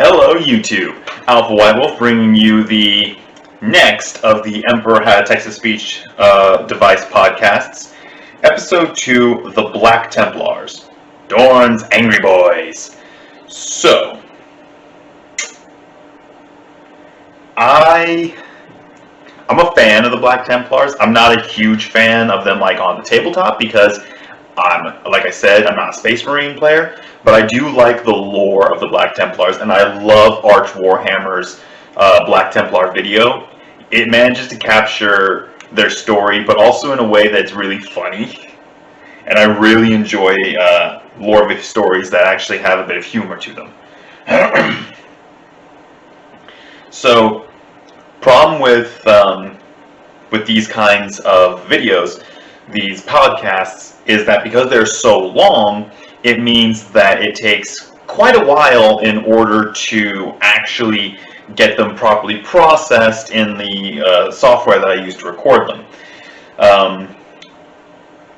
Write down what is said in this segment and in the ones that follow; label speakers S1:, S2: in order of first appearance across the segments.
S1: Hello YouTube, Alpha White Wolf bringing you the next of the Emperor Had a Text-to-Speech device podcasts, Episode 2, The Black Templars, Dorn's Angry Boys. So, I'm a fan of the Black Templars. I'm not a huge fan of them like on the tabletop because like I said, I'm not a Space Marine player, but I do like the lore of the Black Templars, and I love Arch Warhammer's Black Templar video. It manages to capture their story, but also in a way that's really funny. And I really enjoy lore with stories that actually have a bit of humor to them. So, problem with these kinds of videos, these podcasts, is that because they're so long, it means that it takes quite a while in order to actually get them properly processed in the software that I use to record them.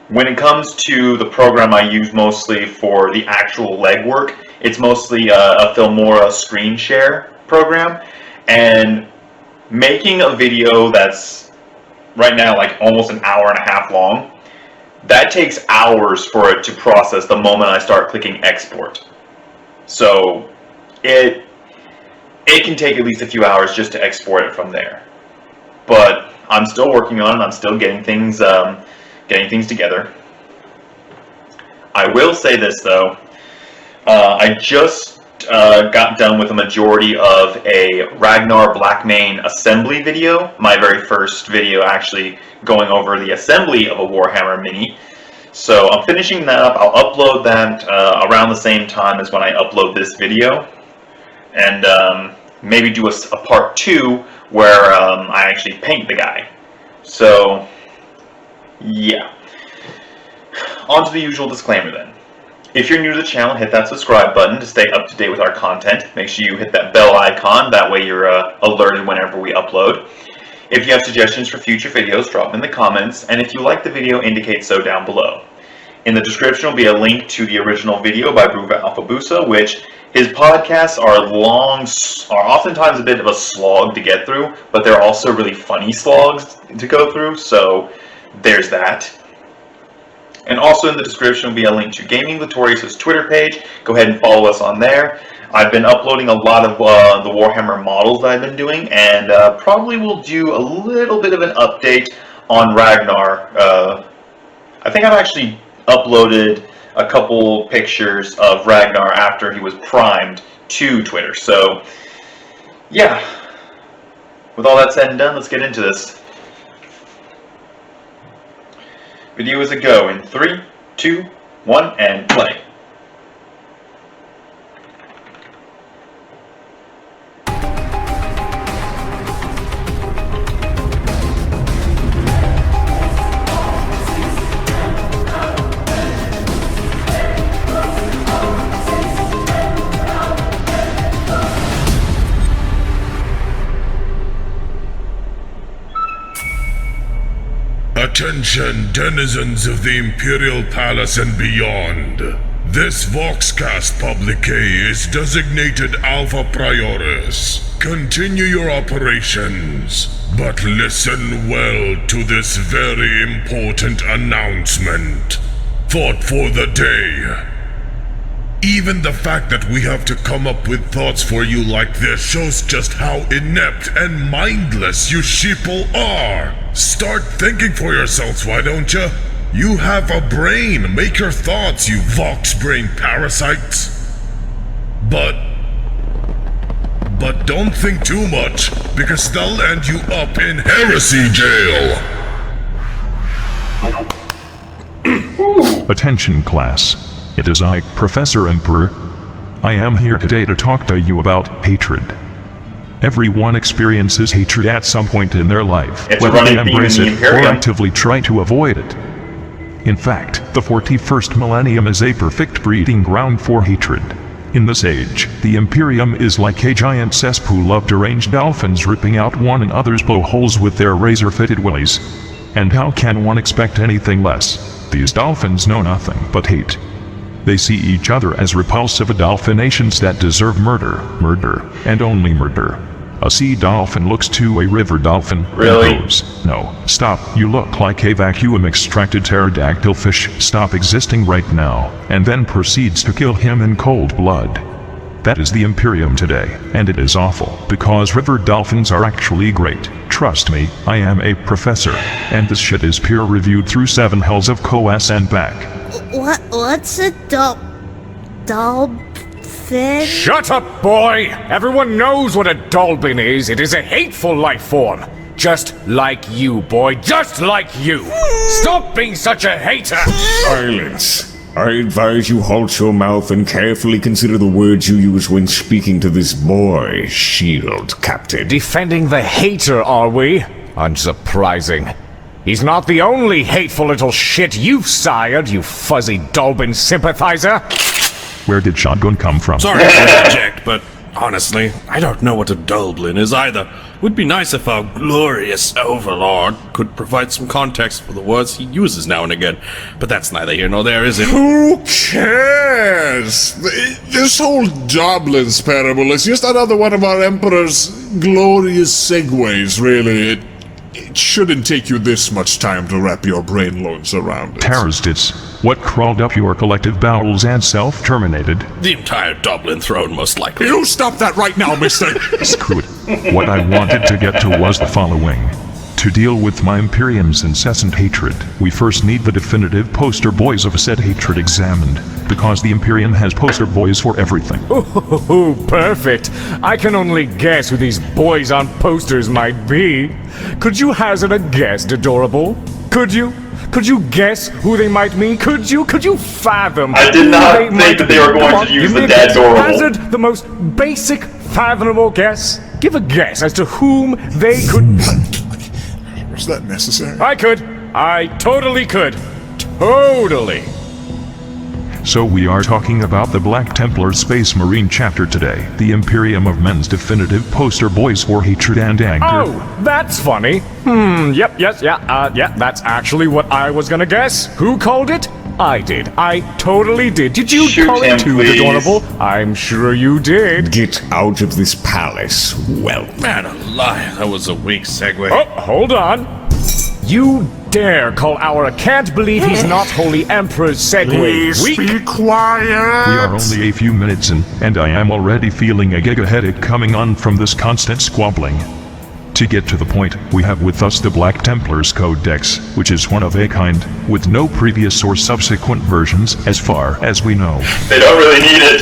S1: When it comes to the program I use mostly for the actual legwork, it's mostly a Filmora screen share program, and making a video that's right now like almost an hour and a half long, that takes hours for it to process the moment I start clicking export. So it can take at least a few hours just to export it from there. But I'm still working on it. I'm still getting things together. I will say this though. I just got done with a majority of a Ragnar Blackmane assembly video. My very first video actually going over the assembly of a Warhammer mini. So I'm finishing that up. I'll upload that around the same time as when I upload this video. And maybe do a part 2 where I actually paint the guy. So, yeah. On to the usual disclaimer then. If you're new to the channel, hit that subscribe button to stay up to date with our content. Make sure you hit that bell icon, that way you're alerted whenever we upload. If you have suggestions for future videos, drop them in the comments, and if you like the video, indicate so down below. In the description will be a link to the original video by Bruva Alfabusa, which his podcasts are oftentimes a bit of a slog to get through, but they're also really funny slogs to go through, so there's that. And also in the description will be a link to Gaming Latorius' Twitter page. Go ahead and follow us on there. I've been uploading a lot of the Warhammer models that I've been doing, and probably will do a little bit of an update on Ragnar. I think I've actually uploaded a couple pictures of Ragnar after he was primed to Twitter. So, yeah. With all that said and done, let's get into this. Video is a go in 3, 2, 1, and play.
S2: Attention, denizens of the Imperial Palace and beyond. This Voxcast publique is designated Alpha Prioris. Continue your operations, but listen well to this very important announcement. Thought for the day. Even the fact that we have to come up with thoughts for you like this shows just how inept and mindless you sheeple are. Start thinking for yourselves, why don't you? You have a brain. Make your thoughts, you Vox brain parasites. But don't think too much, because they'll end you up in heresy jail.
S3: Attention class. It is I, Professor Emperor. I am here today to talk to you about hatred. Everyone experiences hatred at some point in their life, whether they embrace it or actively try to avoid it. In fact, the 41st millennium is a perfect breeding ground for hatred. In this age, the Imperium is like a giant cesspool of deranged dolphins ripping out one another's blowholes with their razor-fitted willies. And how can one expect anything less? These dolphins know nothing but hate. They see each other as repulsive dolphinations that deserve murder, and only murder. A sea dolphin looks to a river dolphin
S1: Really?
S3: and goes, "No, stop, you look like a vacuum-extracted pterodactyl fish, stop existing right now," and then proceeds to kill him in cold blood. That is the Imperium today, and it is awful, because river dolphins are actually great. Trust me, I am a professor, and this shit is peer-reviewed through 7 hells of COAS and back.
S4: What's a dolphin?
S5: Shut up, boy! Everyone knows what a dolphin is. It is a hateful life form. Just like you, boy. Just like you. Stop being such a hater!
S6: Silence. I advise you halt your mouth and carefully consider the words you use when speaking to this boy, Shield Captain.
S5: Defending the hater, are we? Unsurprising. He's not the only hateful little shit you've sired, you fuzzy dolphin sympathizer.
S3: Where did shotgun come from?
S7: Sorry to interject, but honestly, I don't know what a dolphin is either. Would be nice if our glorious overlord could provide some context for the words he uses now and again. But that's neither here nor there, is it?
S2: Who cares? This whole Doblins parable is just another one of our Emperor's glorious segues, really. It shouldn't take you this much time to wrap your brain loads around it.
S3: Terrorists, what crawled up your collective bowels and self-terminated?
S7: The entire Dublin throne, most likely.
S2: You stop that right now, mister!
S3: Screw it. What I wanted to get to was the following. To deal with my Imperium's incessant hatred, we first need the definitive poster boys of said hatred examined, because the Imperium has poster boys for everything.
S5: Ooh, perfect. I can only guess who these boys on posters might be. Could you hazard a guess, Adorable? Could you? Could you guess who they might mean? Could you fathom?
S1: I did not think that they were going to use the dead Adorable.
S5: Hazard the most basic, fathomable guess. Give a guess as to whom they could.
S2: Was that necessary?
S5: I could. I totally could. Totally.
S3: So we are talking about the Black Templars Space Marine chapter today, the Imperium of Men's definitive poster boys for hatred and anger.
S5: Oh, that's funny. Yeah, that's actually what I was gonna guess. Who called it? I did. I totally did. Did you
S1: Shoot
S5: call
S1: him,
S5: it too,
S1: please.
S5: Adorable? I'm sure you did.
S6: Get out of this palace, well.
S7: Man alive, that was a weak segue.
S5: Oh, hold on. You dare call our can't believe he's not holy emperor's segue weak?
S2: Be quiet!
S3: We are only a few minutes in, and I am already feeling a giga headache coming on from this constant squabbling. To get to the point, we have with us the Black Templars Codex, which is one of a kind, with no previous or subsequent versions, as far as we know.
S1: They don't really need it.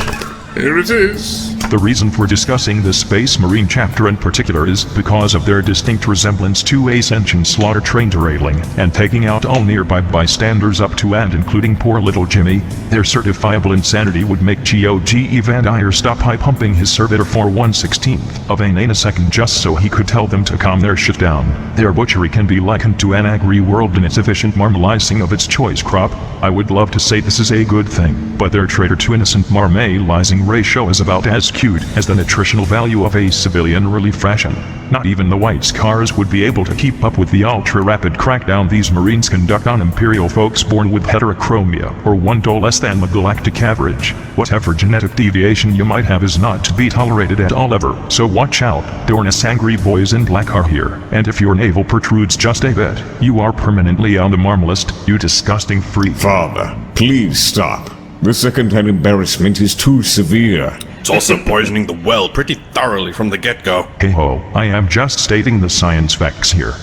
S2: Here it is.
S3: The reason for discussing the Space Marine chapter in particular is because of their distinct resemblance to Ascension slaughter train derailing and taking out all nearby bystanders up to and including poor little Jimmy. Their certifiable insanity would make GOG Evan stop high pumping his servitor for 1/16th of a nanosecond just so he could tell them to calm their shit down. Their butchery can be likened to an agri-world in its efficient marmalizing of its choice crop. I would love to say this is a good thing, but their traitor to innocent marmalizing ratio is about as cute as the nutritional value of a civilian relief ration. Not even the white scars would be able to keep up with the ultra-rapid crackdown these Marines conduct on Imperial folks born with heterochromia, or 1 less than the galactic average. Whatever genetic deviation you might have is not to be tolerated at all ever, so watch out. Dorn's angry boys in black are here, and if your navel protrudes just a bit, you are permanently on the marm list, you disgusting freak.
S6: Father, please stop. The second-hand embarrassment is too severe.
S7: It's also poisoning the well pretty thoroughly from the get-go.
S3: Hey ho, I am just stating the science facts here.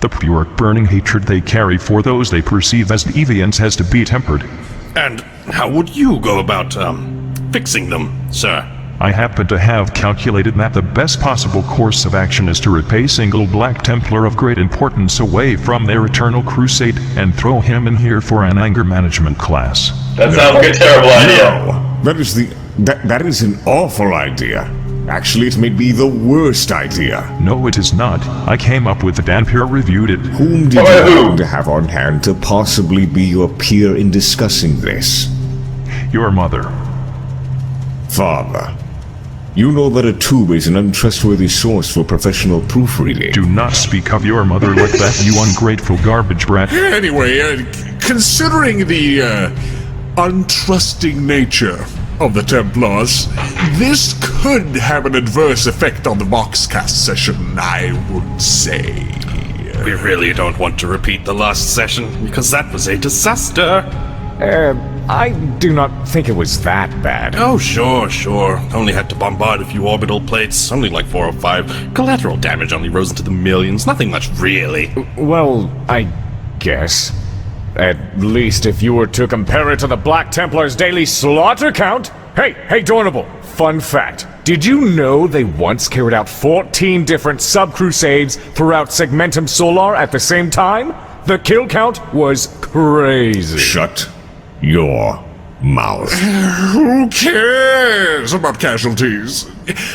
S3: The pure burning hatred they carry for those they perceive as deviants has to be tempered.
S7: And how would you go about, fixing them, sir?
S3: I happen to have calculated that the best possible course of action is to rip a single Black Templar of great importance away from their eternal crusade and throw him in here for an anger management class.
S1: That sounds like a terrible idea.
S6: No, that is an awful idea. Actually, it may be the worst idea.
S3: No, it is not. I came up with it and peer-reviewed it.
S6: Whom did you happen to have on hand to possibly be your peer in discussing this?
S3: Your mother.
S6: Father, you know that a tube is an untrustworthy source for professional proofreading.
S3: Do not speak of your mother like that, you ungrateful garbage brat.
S2: Anyway, considering the
S8: untrusting nature of the Templars, this could have an adverse effect on the Voxcast session, I would say.
S7: We really don't want to repeat the last session, because that was a disaster.
S5: I do not think it was that bad.
S7: Oh, sure. Only had to bombard a few orbital plates, only like 4 or 5. Collateral damage only rose into the millions, nothing much really.
S5: Well, I guess. At least if you were to compare it to the Black Templars' daily slaughter count. Hey, Dornable, fun fact. Did you know they once carried out 14 different sub-crusades throughout Segmentum Solar at the same time? The kill count was crazy.
S6: Shut your mouth.
S8: Who cares about casualties?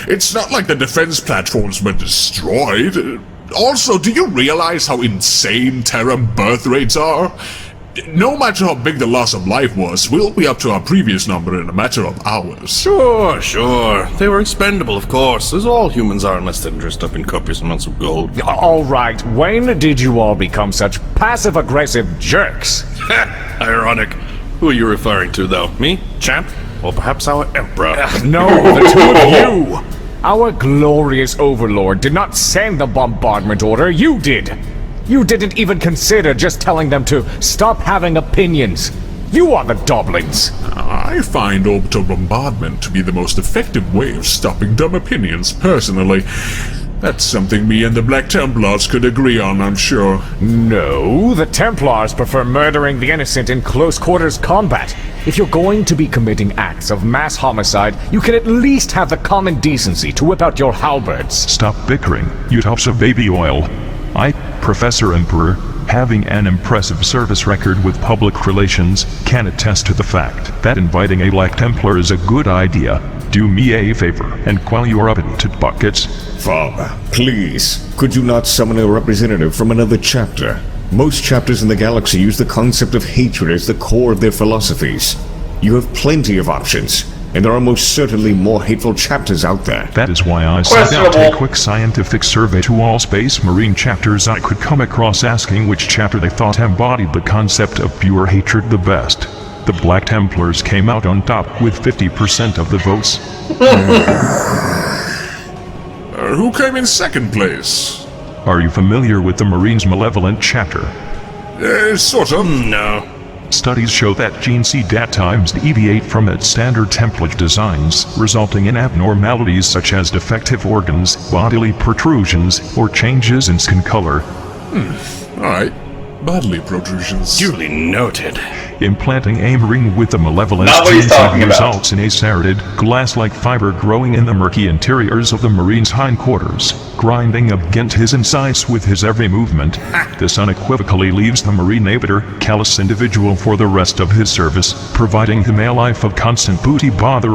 S8: It's not like the defense platforms were destroyed. Also, do you realize how insane Terra birth rates are? No matter how big the loss of life was, we'll be up to our previous number in a matter of hours.
S7: Sure. They were expendable, of course, as all humans are unless they're dressed up in copious amounts of gold.
S5: All right, when did you all become such passive-aggressive jerks?
S7: Ironic. Who are you referring to, though? Me? Champ? Or perhaps our Emperor?
S5: No, the two of you! Our glorious overlord did not send the bombardment order, you did! You didn't even consider just telling them to stop having opinions. You are the Doblins.
S8: I find orbital bombardment to be the most effective way of stopping dumb opinions, personally. That's something me and the Black Templars could agree on, I'm sure.
S5: No, the Templars prefer murdering the innocent in close quarters combat. If you're going to be committing acts of mass homicide, you can at least have the common decency to whip out your halberds.
S3: Stop bickering, you tubs of baby oil. I, Professor Emperor, having an impressive service record with public relations, can attest to the fact that inviting a Black Templar is a good idea. Do me a favor and quell your uppity buckets.
S6: Father, please, could you not summon a representative from another chapter? Most chapters in the galaxy use the concept of hatred as the core of their philosophies. You have plenty of options, and there are most certainly more hateful chapters out there.
S3: That is why I sent out a quick scientific survey to all Space Marine chapters I could come across, asking which chapter they thought embodied the concept of pure hatred the best. The Black Templars came out on top with 50% of the votes.
S8: Who came in second place?
S3: Are you familiar with the Marines' Malevolent chapter?
S8: Sort of.
S7: No.
S3: Studies show that Gene C dat times deviate from its standard template designs, resulting in abnormalities such as defective organs, bodily protrusions, or changes in skin color.
S8: Alright. Bodily protrusions.
S7: Duly noted.
S3: Implanting a Marine with the Malevolent
S1: Not what he's talking about.
S3: results in a serrated, glass-like fiber growing in the murky interiors of the Marine's hindquarters, grinding against his insides with his every movement. This unequivocally leaves the Marine a bitter, callous individual for the rest of his service, providing him a life of constant booty bother.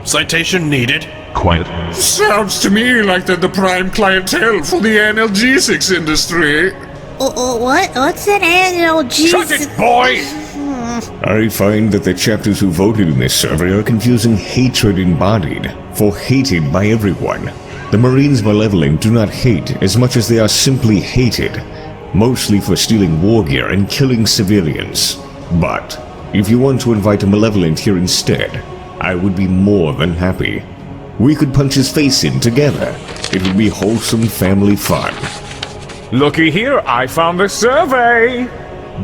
S7: Citation needed.
S3: Quiet.
S8: Sounds to me like they're the prime clientele for the analgesics industry.
S4: What's an analgesic?
S5: Shut it, boy!
S6: I find that the chapters who voted in this survey are confusing hatred embodied for hated by everyone. The Marines Malevolent do not hate as much as they are simply hated, mostly for stealing war gear and killing civilians. But if you want to invite a Malevolent here instead, I would be more than happy. We could punch his face in together. It would be wholesome family fun.
S5: Looky here, I found the survey!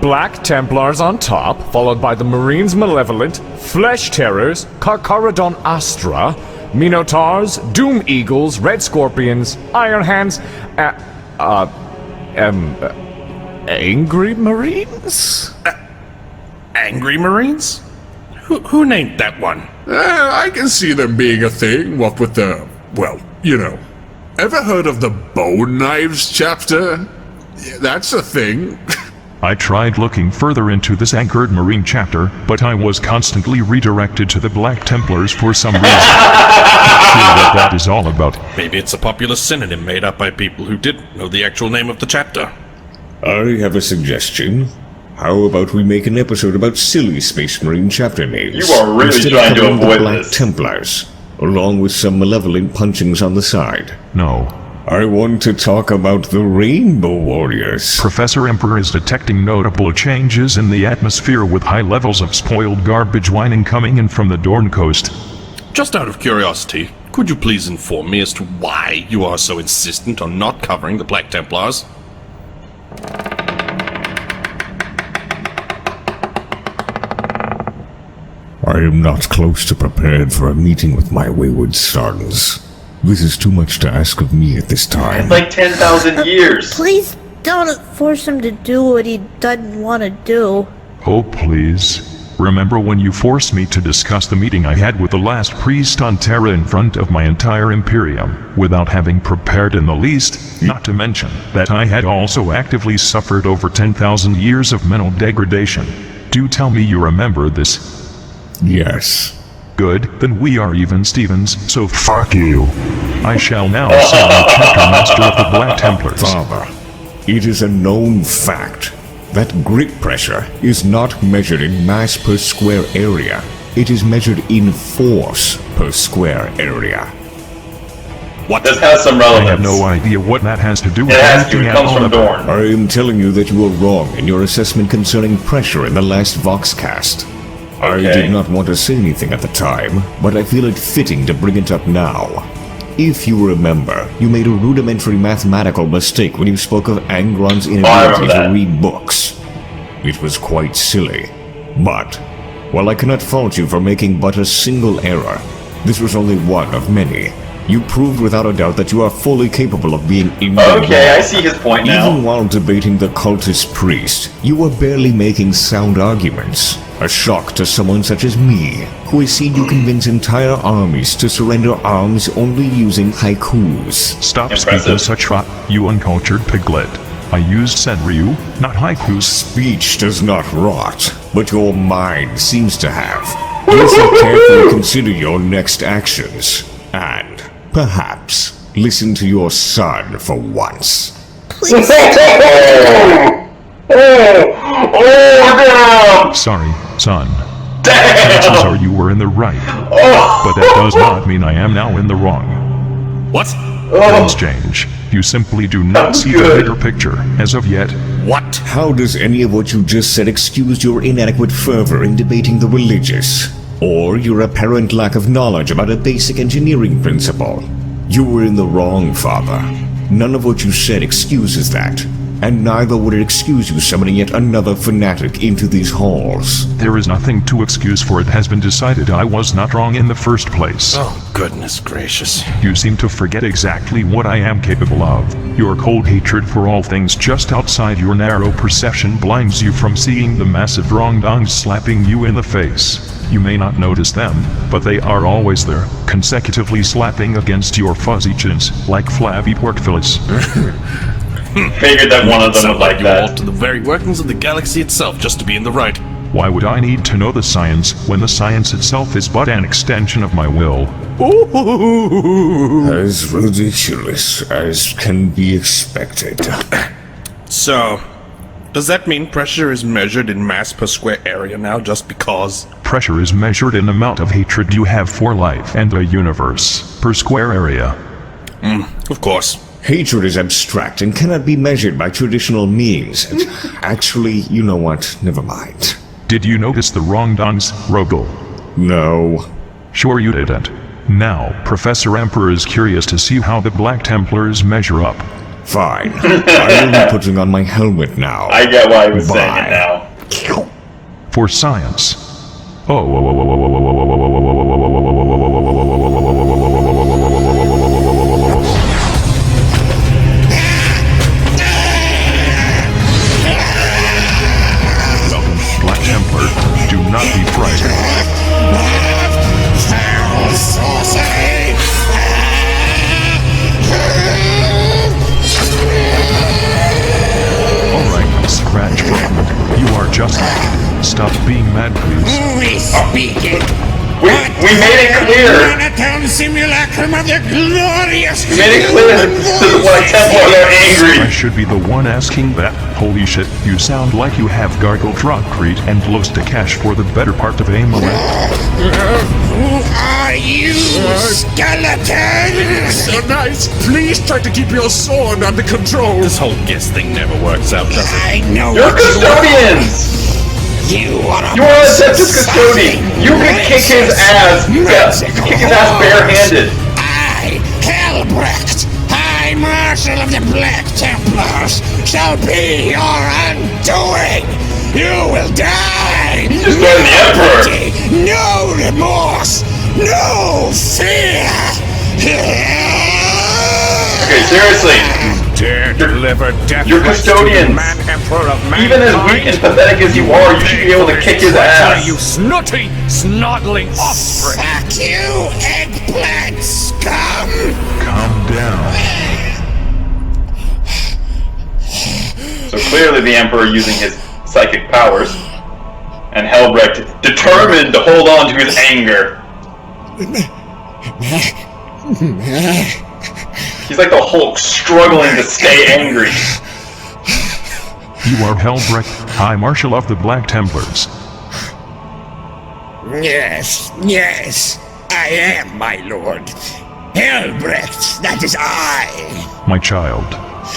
S5: Black Templars on top, followed by the Marines Malevolent, Flesh Terrors, Carcharodon Astra, Minotaurs, Doom Eagles, Red Scorpions, Iron Hands, Angry Marines?
S7: Angry Marines? Who named that one?
S8: I can see them being a thing, what with the, well, you know. Ever heard of the Bone Knives chapter? Yeah, that's a thing.
S3: I tried looking further into this anchored Marine chapter, but I was constantly redirected to the Black Templars for some reason. Not sure what that is all about.
S7: Maybe it's a popular synonym made up by people who didn't know the actual name of the chapter.
S6: I have a suggestion. How about we make an episode about silly Space Marine chapter names?
S1: You are really
S6: instead
S1: trying
S6: of
S1: to
S6: covering the
S1: avoid
S6: Black
S1: this.
S6: Templars, along with some malevolent punchings on the side.
S3: No,
S6: I want to talk about the Rainbow Warriors.
S3: Professor Emperor is detecting notable changes in the atmosphere with high levels of spoiled garbage whining coming in from the Dorn coast.
S7: Just out of curiosity, could you please inform me as to why you are so insistent on not covering the Black Templars?
S6: I am not close to prepared for a meeting with my wayward sons. This is too much to ask of me at this time.
S1: Like 10,000 years.
S4: Please don't force him to do what he doesn't want to do.
S3: Oh, please. Remember when you forced me to discuss the meeting I had with the last priest on Terra in front of my entire Imperium, without having prepared in the least, not to mention that I had also actively suffered over 10,000 years of mental degradation. Do tell me you remember this.
S6: Yes.
S3: Good, then we are even Stevens, so fuck you. I shall now summon the chapter master of the Black Templars.
S6: Father, it is a known fact that grip pressure is not measured in mass per square area. It is measured in force per square area.
S7: What?
S1: This has some relevance.
S3: I have no idea what that has to do with
S1: It has to.
S3: anything
S1: It
S3: at
S1: comes
S3: all.
S1: from Dorn.
S6: I am telling you that you were wrong in your assessment concerning pressure in the last Voxcast. I
S1: Okay.
S6: did not want to say anything at the time, but I feel it fitting to bring it up now. If you remember, you made a rudimentary mathematical mistake when you spoke of Angron's
S1: I
S6: inability
S1: remember
S6: to
S1: that.
S6: read books. It was quite silly. But, while I cannot fault you for making but a single error, this was only one of many. You proved without a doubt that you are fully capable of being in the
S1: Okay, I
S6: wrong.
S1: see his point now.
S6: Even while debating the cultist priest, you were barely making sound arguments. A shock to someone such as me, who has seen you convince entire armies to surrender arms only using haikus.
S3: Stop
S1: Impressive.
S3: speaking such rot, you uncultured piglet. I used senryu, not haikus.
S6: Speech does not rot, but your mind seems to have. You should carefully consider your next actions, and perhaps listen to your son for once.
S4: Please.
S3: Sorry, son. Chances are you were in the right. But that does not mean I am now in the wrong.
S7: What?
S3: Things change. You simply do not see the
S1: good.
S3: bigger picture, as of yet.
S7: What?
S6: How does any of what you just said excuse your inadequate fervor in debating the religious? Or your apparent lack of knowledge about a basic engineering principle? You were in the wrong, Father. None of what you said excuses that. And neither would it excuse you summoning yet another fanatic into these halls.
S3: There is nothing to excuse, for it has been decided I was not wrong in the first place.
S7: Oh, goodness gracious.
S3: You seem to forget exactly what I am capable of. Your cold hatred for all things just outside your narrow perception blinds you from seeing the massive wrongdoings slapping you in the face. You may not notice them, but they are always there, consecutively slapping against your fuzzy chins, like flabby pork fillets.
S1: Figured that one of them
S7: Sound
S1: would like
S7: you
S1: that.
S7: alter the very workings of the galaxy itself just to be in the right.
S3: Why would I need to know the science, when the science itself is but an extension of my will?
S6: As ridiculous as can be expected.
S7: So, does that mean pressure is measured in mass per square area now just because?
S3: Pressure is measured in amount of hatred you have for life and the universe, per square area.
S7: Of course.
S6: Hatred is abstract and cannot be measured by traditional means. Actually, you know what? Never mind.
S3: Did you notice the wrongdoings, Rogel?
S6: No.
S3: Sure you didn't. Now, Professor Emperor is curious to see how the Black Templars measure up.
S6: Fine. I will be putting on my helmet now.
S1: I get why he was saying
S6: Bye.
S1: it now.
S3: For science. Black Templar, do not be frightened. Alright, scratch fragment. You are just mad. Stop being mad, please.
S9: Who is speaking?
S1: We made it clear.
S9: Monotone simulacrum of the glorious.
S1: We made it clear that this is Black Templars are angry.
S3: I should be the one asking that. Holy shit, you sound like you have gargled rockcrete and lost to cash for the better part of a moment.
S9: Who are you, skeleton?
S8: So nice. Please try to keep your sword under control.
S7: This whole guess thing never works out, does it?
S9: I know
S1: You're
S9: what you are.
S1: custodians!
S9: You are a
S1: You are a Deceptive custodian! You can kick his ass! Kick his ass barehanded!
S9: I, Helbrecht, High Marshal of the Black Templars, shall be your undoing! You will die!
S1: just threatened the Emperor!
S9: No remorse! No fear!
S1: Okay, seriously.
S5: Dare deliver death
S1: You're
S5: threats to the
S1: custodians.
S5: man emperor of mankind?
S1: Even as weak and pathetic as you are, you should be able to kick his ass!
S5: You snooty, snoddling offspring!
S9: Fuck you, eggplant scum!
S3: Calm down.
S1: So clearly the Emperor using his psychic powers, and Helbrecht determined to hold on to his anger. He's like the Hulk struggling to stay angry.
S3: You are Helbrecht, High Marshal of the Black Templars.
S9: Yes, yes, I am, my lord. Helbrecht, that is I.
S3: My child,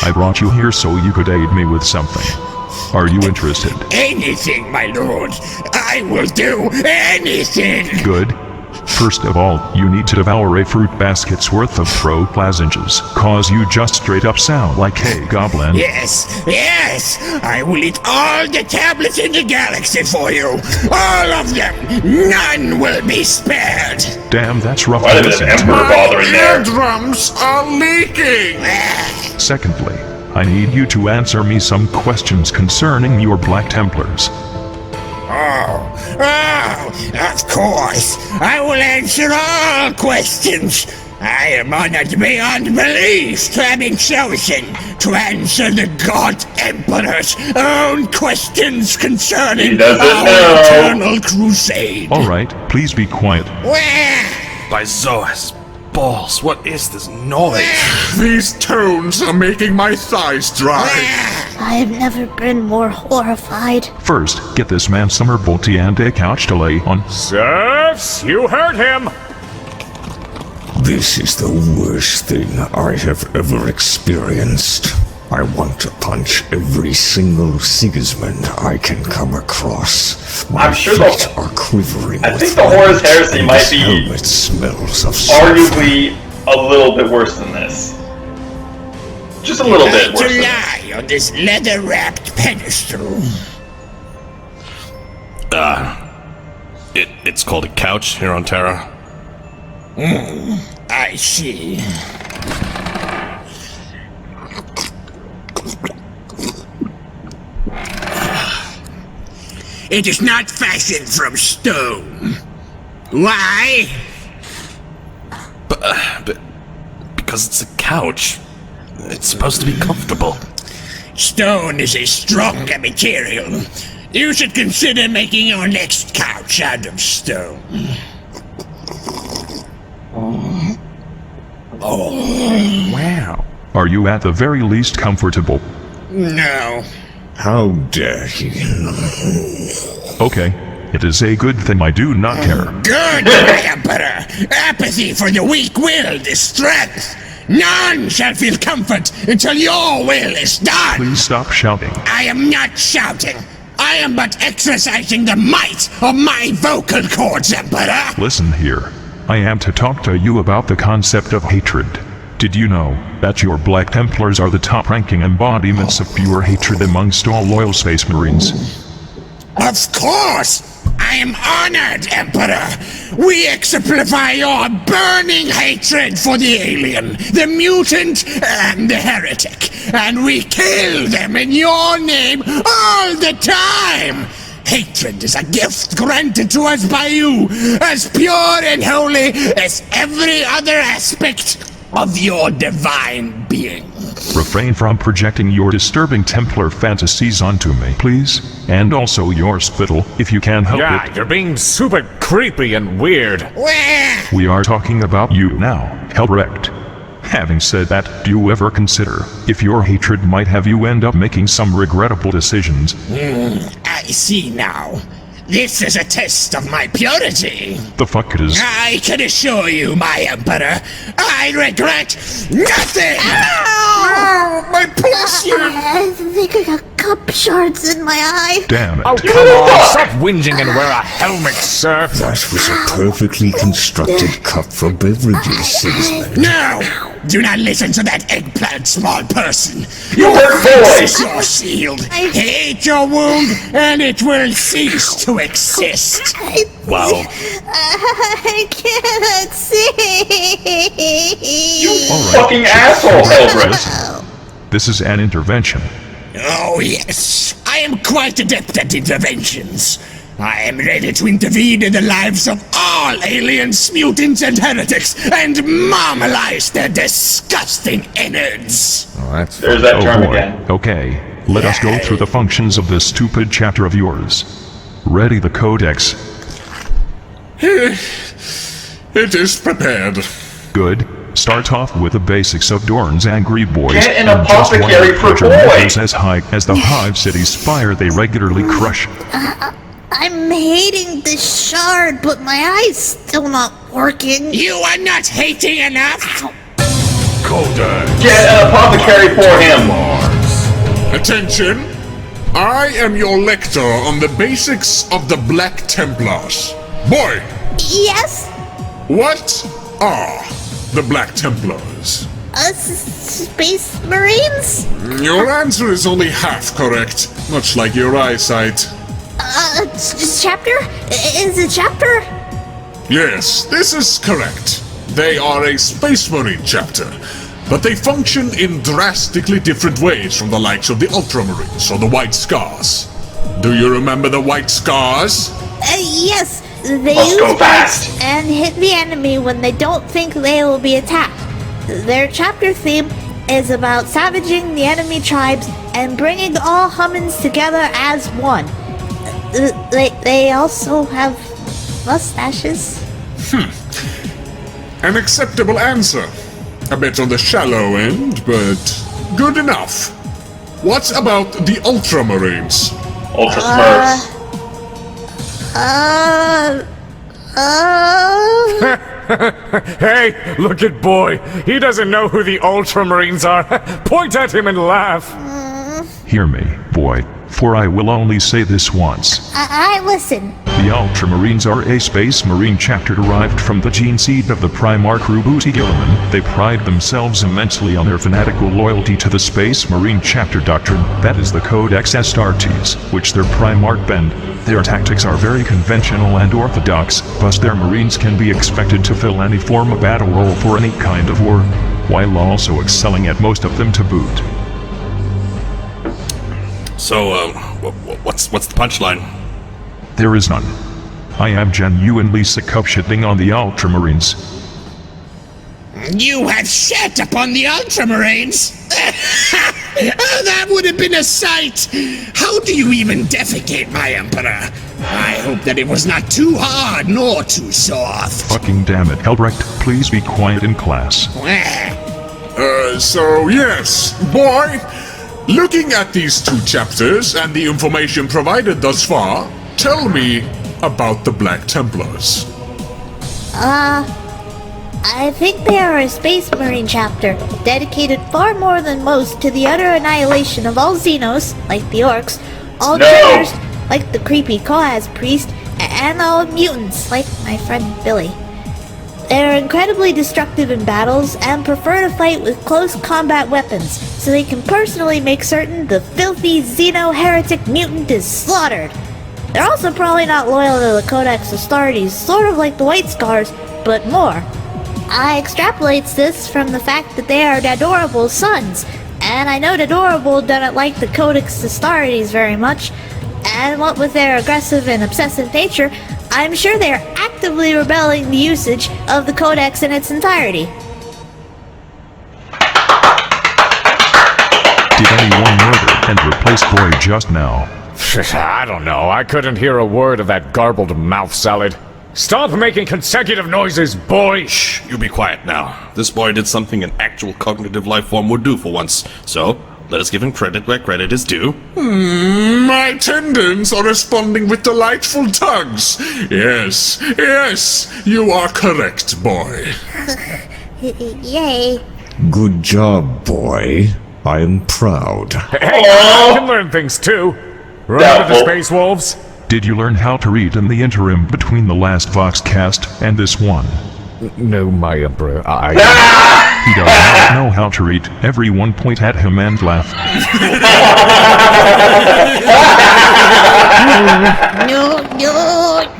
S3: I brought you here so you could aid me with something. Are you interested?
S9: Anything, my lord. I will do anything.
S3: Good. First of all, you need to devour a fruit basket's worth of pro-plazenges, cause you just straight up sound like a goblin.
S9: Yes, yes, I will eat all the tablets in the galaxy for you. All of them. None will be spared.
S3: Damn, that's rough
S1: Why
S3: to
S1: did
S3: listen
S1: an Emperor
S3: to.
S1: bothering there?
S8: Eardrums are leaking.
S3: Secondly, I need you to answer me some questions concerning your Black Templars.
S9: Oh, of course. I will answer all questions. I am honored beyond belief to have been chosen to answer the God Emperor's own questions concerning
S1: He doesn't
S9: our
S1: know.
S9: eternal crusade.
S3: Alright, please be quiet.
S7: By Zoas, balls, what is this noise?
S8: These tones are making my thighs dry.
S4: I've never been more horrified.
S3: First, get this man summer bolty and a couch to lay on.
S5: Serfs, you heard him!
S6: This is the worst thing I have ever experienced. I want to punch every single Sigismund I can come across. My
S1: I'm sure
S6: feet are quivering.
S1: I
S6: with
S1: think the
S6: fright,
S1: Horus Heresy
S6: and
S1: might
S6: this
S1: be
S6: helmet smells of sulfur.
S1: arguably a little bit worse than this. Just a little bit worse
S9: To
S1: than this.
S9: lie on this leather-wrapped pedestal.
S7: It's called a couch here on Terra.
S9: I see. It is not fashioned from stone. Why?
S7: But because it's a couch. It's supposed to be comfortable.
S9: Stone is a stronger material. You should consider making your next couch out of stone.
S5: Wow.
S3: Are you at the very least comfortable?
S9: No.
S6: How dare he?
S3: Okay, it is a good thing I do not care.
S9: Good, my Emperor! Apathy for the weak-willed is strength! None shall feel comfort until your will is done!
S3: Please stop shouting.
S9: I am not shouting! I am but exercising the might of my vocal cords, Emperor!
S3: Listen here. I am to talk to you about the concept of hatred. Did you know that your Black Templars are the top-ranking embodiments of pure hatred amongst all loyal Space Marines?
S9: Of course! I am honored, Emperor! We exemplify your burning hatred for the alien, the mutant, and the heretic, and we kill them in your name all the time! Hatred is a gift granted to us by you, as pure and holy as every other aspect of your divine being.
S3: Refrain from projecting your disturbing Templar fantasies onto me, please. And also your spittle, if you can help
S5: Yeah,
S3: it.
S5: you're being super creepy and weird.
S3: We are talking about you now, Helbrecht. Having said that, do you ever consider if your hatred might have you end up making some regrettable decisions?
S9: I see now. This is a test of my purity.
S3: The fuck it is?
S9: I can assure you, my Emperor, I regret nothing!
S4: Ow!
S8: My pussy!
S4: I think I got cup shards in my eye.
S3: Damn it.
S5: Oh, come on, stop whinging and wear a helmet, sir.
S6: That was a perfectly constructed cup for beverages, citizen.
S9: No! Do not listen to that eggplant small person.
S1: You hurt
S9: This
S1: boys!
S9: is your shield. Hate your wound, and it will cease to exist.
S7: Wow.
S4: I cannot see.
S3: All right.
S1: Fucking asshole, Helbrecht!
S3: Listen, this is an intervention.
S9: Oh, yes. I am quite adept at interventions. I am ready to intervene in the lives of all aliens, mutants, and heretics, and marmalize their disgusting innards.
S6: Oh, that's
S1: There's that
S3: Oh
S1: term
S3: boy.
S1: again.
S3: Okay, let us go through the functions of this stupid chapter of yours. Ready the codex.
S8: It is prepared.
S3: Good. Start off with the basics of Dorn's angry boys.
S1: Get an
S3: and just why
S1: apothecary
S3: the
S1: per
S3: pressure
S1: boy.
S3: measures as high as the Hive City spire they regularly crush.
S4: I'm hating this shard, but my eye's still not working.
S9: You are not hating enough?
S8: Codex.
S1: Get an apothecary for him!
S8: Attention! I am your lector on the basics of the Black Templars. Boy,
S4: Yes?
S8: what are the Black Templars?
S4: Space Marines?
S8: Your answer is only half correct, much like your eyesight.
S4: Chapter? Is it chapter?
S8: Yes, this is correct. They are a Space Marine chapter, but they function in drastically different ways from the likes of the Ultramarines or the White Scars. Do you remember the White Scars?
S4: Yes. They
S1: Let's
S4: use
S1: go
S4: bolts
S1: fast.
S4: and hit the enemy when they don't think they will be attacked. Their chapter theme is about savaging the enemy tribes and bringing all humans together as one. They also have mustaches.
S8: An acceptable answer. A bit on the shallow end, but good enough. What about the Ultramarines?
S1: Ultra Smurfs.
S5: Hey, look at boy. He doesn't know who the Ultramarines are. Point at him and laugh.
S3: Hear me, boy, for I will only say this once.
S4: I listen.
S3: The Ultramarines are a Space Marine chapter derived from the gene seed of the Primarch Rubuti Gilliman. They pride themselves immensely on their fanatical loyalty to the Space Marine chapter doctrine, that is the Codex Astartes, which their Primarch bend. Their tactics are very conventional and orthodox, but their Marines can be expected to fill any form of battle role for any kind of war, while also excelling at most of them to boot.
S7: So, what's the punchline?
S3: There is none. I am genuinely sick of shitting on the Ultramarines.
S9: You have shat upon the Ultramarines? Oh, that would have been a sight! How do you even defecate, my Emperor? I hope that it was not too hard nor too soft.
S3: Fucking damn it, Helbrecht, please be quiet in class.
S8: So yes, boy, looking at these two chapters and the information provided thus far, tell me about the Black Templars.
S4: I think they are a Space Marine chapter, dedicated far more than most to the utter annihilation of all Xenos, like the Orcs, all traitors, like the creepy Koaz priest, and all mutants, like my friend Billy. They are incredibly destructive in battles and prefer to fight with close combat weapons, so they can personally make certain the filthy Xeno heretic mutant is slaughtered. They're also probably not loyal to the Codex Astartes, sort of like the White Scars, but more. I extrapolates this from the fact that they are Dadorable's sons, and I know Dadorable doesn't like the Codex Astartes very much, and what with their aggressive and obsessive nature, I'm sure they are actively rebelling the usage of the Codex in its entirety.
S3: place boy just now?
S5: I don't know. I couldn't hear a word of that garbled mouth salad. Stop making consecutive noises, boy!
S7: Shh, you be quiet now. This boy did something an actual cognitive life form would do for once. So, let us give him credit where credit is due.
S8: My tendons are responding with delightful tugs. Yes, you are correct, boy.
S4: Yay.
S6: Good job, boy. I am proud.
S5: Hey, I can learn things too. Remember the Space Wolves?
S3: Did you learn how to read in the interim between the last Voxcast and this one?
S5: No, my emperor,
S3: He does not know how to read. Everyone point at him and laugh.
S4: No.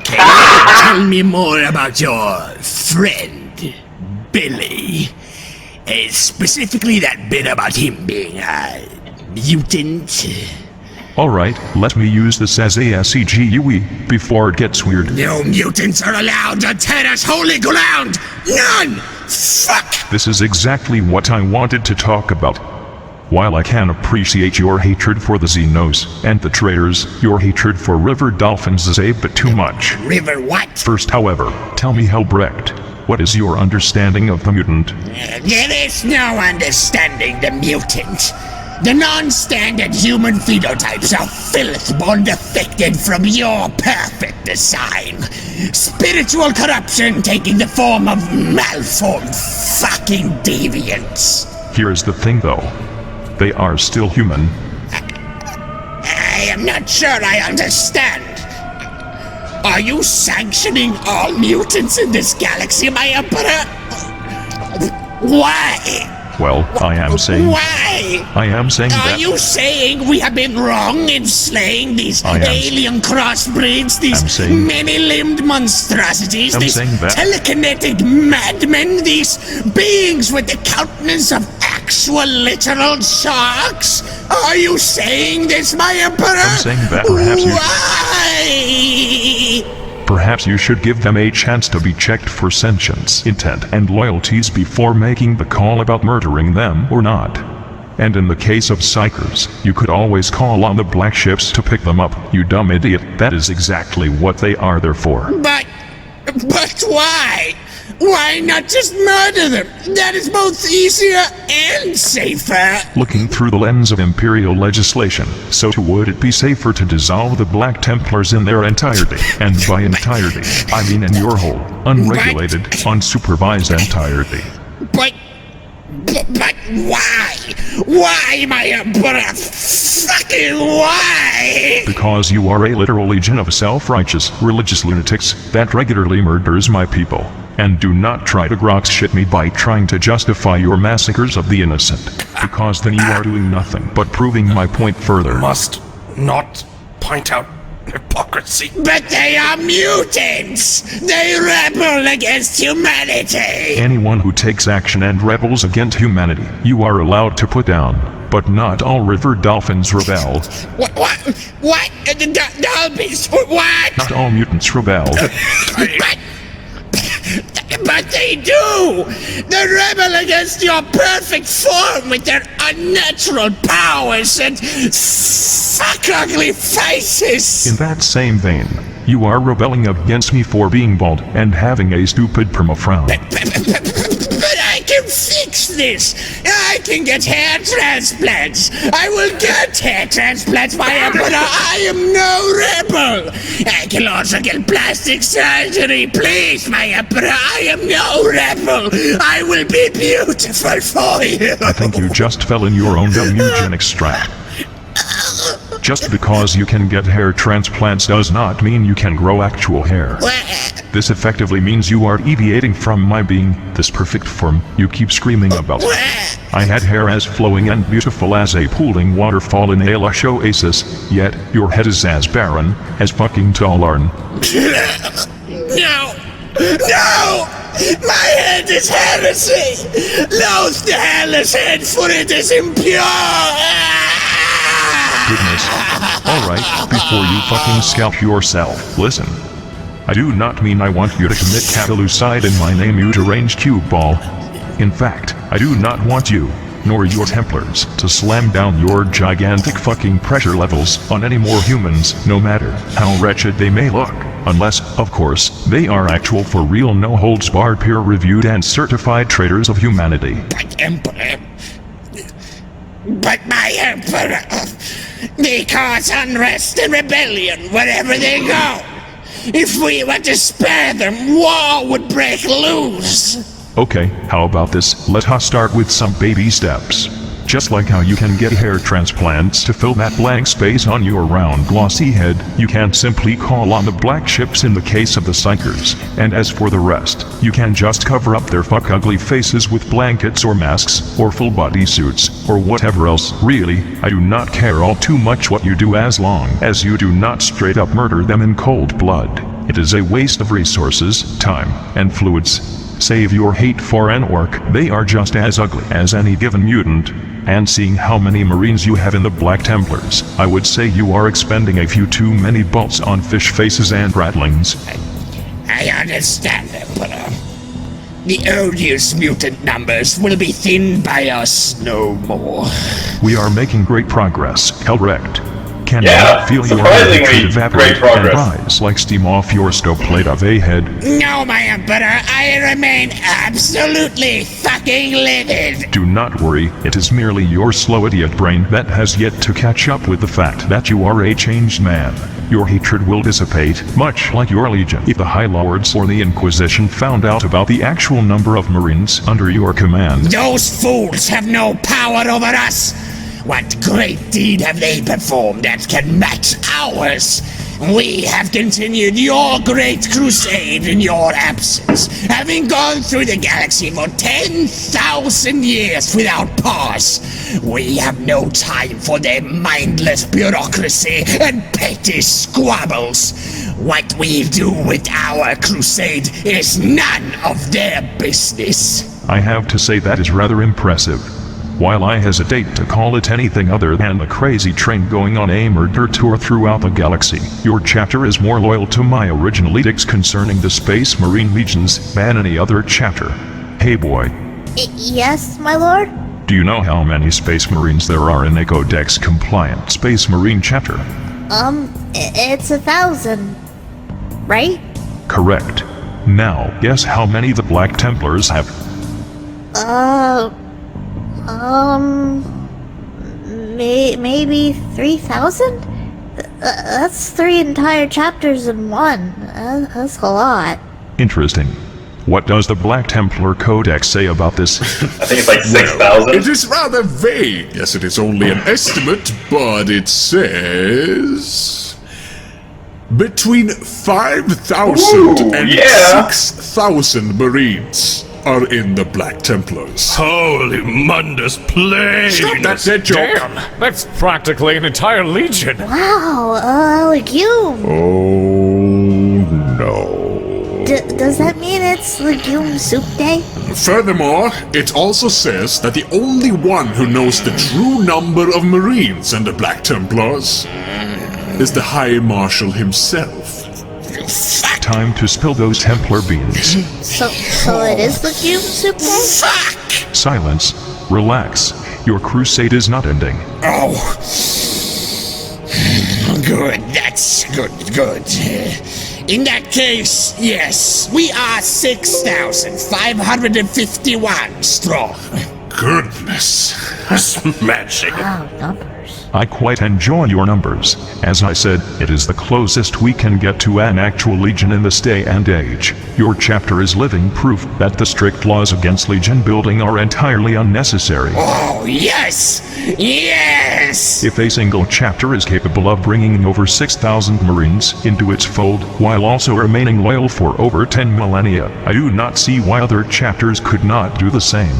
S9: Tell me more about your friend, Billy. Specifically that bit about him being a mutant.
S3: Alright, let me use this as a SEGUE before it gets weird.
S9: No mutants are allowed to terrace holy ground! None! Fuck!
S3: This is exactly what I wanted to talk about. While I can appreciate your hatred for the Xenos and the traitors, your hatred for river dolphins is a bit too much.
S9: River what?
S3: First, however, tell me, Helbrecht, what is your understanding of the mutant?
S9: There is no understanding the mutant. The non-standard human phenotypes are filth born defected from your perfect design. Spiritual corruption taking the form of malformed fucking deviants.
S3: Here's the thing though. They are still human.
S9: I am not sure I understand. Are you sanctioning all mutants in this galaxy, my emperor? Why?
S3: Well, I am saying...
S9: Why?
S3: I am saying
S9: Are
S3: that...
S9: you saying we have been wrong in slaying these
S3: I am
S9: alien crossbreeds, these many-limbed monstrosities,
S3: I'm
S9: these
S3: saying that...
S9: telekinetic madmen, these beings with the countenance of actual literal sharks? Are you saying this, my emperor?
S3: I'm saying that perhaps you...
S9: Why?
S3: Perhaps you should give them a chance to be checked for sentience, intent, and loyalties before making the call about murdering them or not. And in the case of psychers, you could always call on the black ships to pick them up, you dumb idiot. That is exactly what they are there for.
S9: But why? Why not just murder them? That is both easier and safer.
S3: Looking through the lens of Imperial legislation, so would it be safer to dissolve the Black Templars in their entirety? And by entirety, I mean in your whole, unregulated, unsupervised entirety.
S9: But why? Why, my emperor? Fucking why?
S3: Because you are a literal legion of self-righteous, religious lunatics that regularly murders my people. And do not try to grok shit me by trying to justify your massacres of the innocent. Because then you are doing nothing but proving my point further.
S7: Must not point out hypocrisy.
S9: But they are mutants! They rebel against humanity!
S3: Anyone who takes action and rebels against humanity, you are allowed to put down. But not all river dolphins rebel.
S9: What? Dolphins? What?
S3: Not all mutants rebel.
S9: But they do! They rebel against your perfect form with their unnatural powers and fuck ugly faces!
S3: In that same vein, you are rebelling against me for being bald and having a stupid perma-frown.
S9: But I can fix this! I can get hair transplants! I will get hair transplants, my emperor! I am no rebel! I can also get plastic surgery, please, my emperor! I am no rebel! I will be beautiful for you!
S3: I think you just fell in your own dumb eugenics trap. Just because you can get hair transplants does not mean you can grow actual hair. This effectively means you are deviating from my being, this perfect form you keep screaming about. I had hair as flowing and beautiful as a pooling waterfall in a lush oasis, yet your head is as barren as fucking Tallarn.
S9: No! No! My head is heresy! Loathe the hairless head, for it is impure!
S3: Goodness. Alright, before you fucking scalp yourself, listen. I do not mean I want you to commit catalucide in my name, you deranged cube ball. In fact, I do not want you, nor your Templars, to slam down your gigantic fucking pressure levels on any more humans, no matter how wretched they may look. Unless, of course, they are actual for real no-holds-barred peer-reviewed and certified traitors of humanity.
S9: But my Emperor, they cause unrest and rebellion wherever they go. If we were to spare them, war would break loose.
S3: Okay, how about this? Let us start with some baby steps. Just like how you can get hair transplants to fill that blank space on your round glossy head, you can simply call on the black ships in the case of the Psychers. And as for the rest, you can just cover up their fuck ugly faces with blankets or masks, or full body suits, or whatever else. Really, I do not care all too much what you do as long as you do not straight up murder them in cold blood. It is a waste of resources, time, and fluids. Save your hate for an orc, they are just as ugly as any given mutant. And seeing how many Marines you have in the Black Templars, I would say you are expending a few too many bolts on fish faces and ratlings.
S9: I understand, Emperor. The odious mutant numbers will be thinned by us no more.
S3: We are making great progress, correct? Can you
S1: Yeah,
S3: feel your
S1: surprisingly
S3: hatred evaporate
S1: great progress.
S3: and rise like steam off your stoveplate of a head?
S9: No, my Emperor, I remain absolutely fucking livid.
S3: Do not worry, it is merely your slow idiot brain that has yet to catch up with the fact that you are a changed man. Your hatred will dissipate, much like your legion, if the High Lords or the Inquisition found out about the actual number of Marines under your command.
S9: Those fools have no power over us. What great deed have they performed that can match ours? We have continued your great crusade in your absence, having gone through the galaxy for 10,000 years without pause. We have no time for their mindless bureaucracy and petty squabbles. What we do with our crusade is none of their business.
S3: I have to say that is rather impressive. While I hesitate to call it anything other than a crazy train going on a murder tour throughout the galaxy, your chapter is more loyal to my original edicts concerning the Space Marine Legions than any other chapter. Hey boy,
S4: Yes, my lord?
S3: do you know how many Space Marines there are in a Codex compliant Space Marine chapter?
S4: It's 1,000. Right?
S3: Correct. Now, guess how many the Black Templars have?
S4: Maybe 3,000? That's 3 entire chapters in one. That's a lot.
S3: Interesting. What does the Black Templar Codex say about this?
S1: I think it's like 6,000.
S8: It is rather vague. Yes, it is only an estimate, but it says between 5,000 and
S1: yeah.
S8: 6,000 Marines are in the Black Templars.
S7: Holy Mundus plain!
S8: Stop that dead joke!
S5: Damn, that's practically an entire legion.
S4: Wow, legume.
S8: Oh no.
S4: Does that mean it's legume soup day?
S8: Furthermore, it also says that the only one who knows the true number of Marines in the Black Templars is the High Marshal himself.
S3: Time to spill those Templar beans.
S4: So it is legume soup day?
S3: Silence. Relax. Your crusade is not ending.
S9: Oh. Good, that's good. In that case, yes, we are 6,551 strong.
S8: Goodness.
S7: Smashing.
S4: Wow, numbers.
S3: I quite enjoy your numbers. As I said, it is the closest we can get to an actual legion in this day and age. Your chapter is living proof that the strict laws against legion building are entirely unnecessary.
S9: Oh, yes! Yes!
S3: If a single chapter is capable of bringing over 6,000 Marines into its fold, while also remaining loyal for over 10 millennia, I do not see why other chapters could not do the same.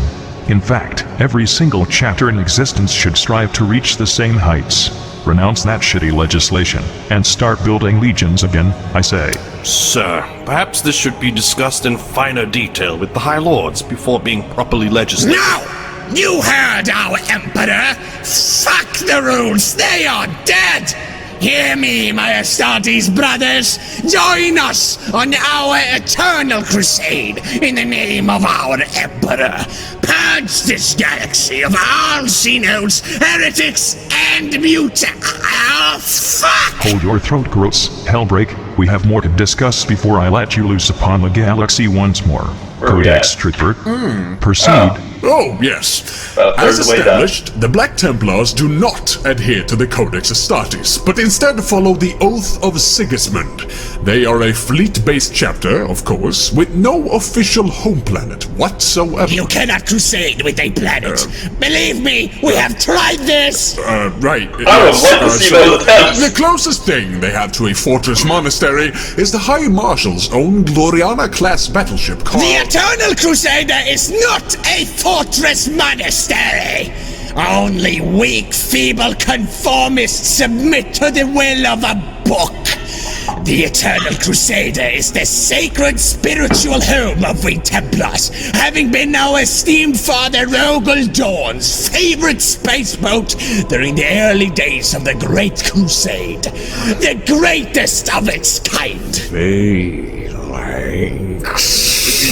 S3: In fact, every single chapter in existence should strive to reach the same heights. Renounce that shitty legislation, and start building legions again, I say.
S7: Sir, perhaps this should be discussed in finer detail with the High Lords before being properly legislated.
S9: No! You heard our Emperor! Fuck the rules, they are dead! Hear me, my Astartes brothers! Join us on our eternal crusade in the name of our Emperor! Purge this galaxy of all Xenos, heretics, and Oh, fuck!
S3: Hold your throat, gross Hellbreak. We have more to discuss before I let you loose upon the galaxy once more. Codex Trooper, proceed.
S8: Oh, yes. As established, the Black Templars do not adhere to the Codex Astartes, but instead follow the Oath of Sigismund. They are a fleet-based chapter, of course, with no official home planet whatsoever.
S9: You cannot crusade with a planet. Believe me, we have tried this.
S8: Right.
S1: I would like to see those attempts.
S8: The closest thing they have to a fortress monastery is the High Marshal's own Gloriana-class battleship called...
S9: The Eternal Crusader is not a fortress monastery. Only weak, feeble conformists submit to the will of a book. The Eternal Crusader is the sacred spiritual home of we Templars, having been our esteemed father Rogel Dorn's favorite spaceboat during the early days of the Great Crusade. The greatest of its kind.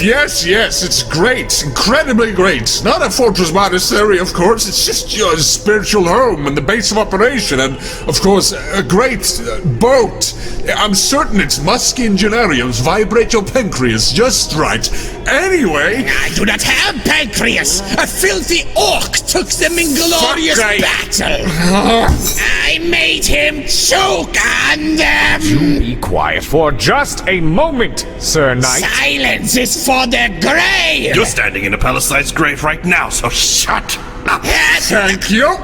S8: Yes, it's great. Incredibly great. Not a fortress monastery, of course. It's just your spiritual home and the base of operation. And, of course, a great boat. I'm certain its musky engineeriums vibrate your pancreas just right. Anyway...
S9: I do not have pancreas. A filthy orc took them in glorious battle. I made him choke on them.
S5: You be quiet for just a moment, Sir Knight.
S9: Silence is for the grave.
S7: You're standing in a palisades grave right now, so shut up.
S8: Thank you.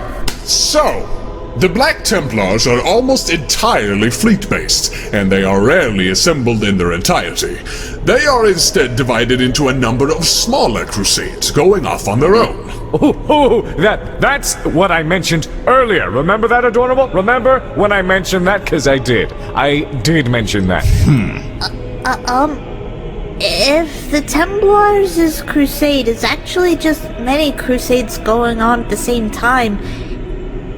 S8: So, the Black Templars are almost entirely fleet-based, and they are rarely assembled in their entirety. They are instead divided into a number of smaller crusades, going off on their own.
S5: That's what I mentioned earlier. Remember that, Adorable? Remember when I mentioned that? Because I did mention that.
S4: If the Templars' crusade is actually just many crusades going on at the same time,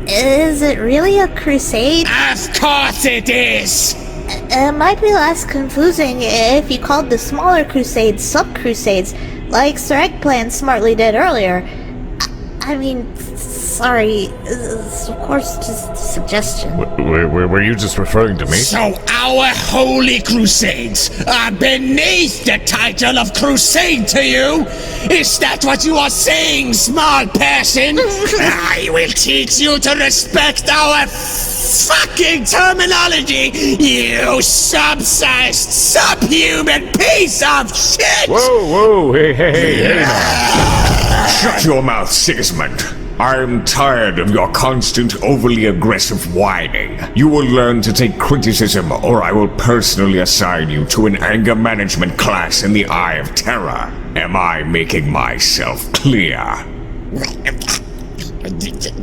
S4: is it really a crusade?
S9: Of course it is!
S4: It might be less confusing if you called the smaller crusades sub-crusades, like Sir Eggplant smartly did earlier. I mean, sorry, it's of course just a suggestion.
S5: Were you just referring to me?
S9: So our holy crusades are beneath the title of crusade to you? Is that what you are saying, small person? I will teach you to respect our fucking terminology, you subsized, subhuman piece of shit!
S5: Whoa, hey now.
S6: Shut your mouth, Sigismund. I'm tired of your constant, overly aggressive whining. You will learn to take criticism, or I will personally assign you to an anger management class in the Eye of Terror. Am I making myself clear?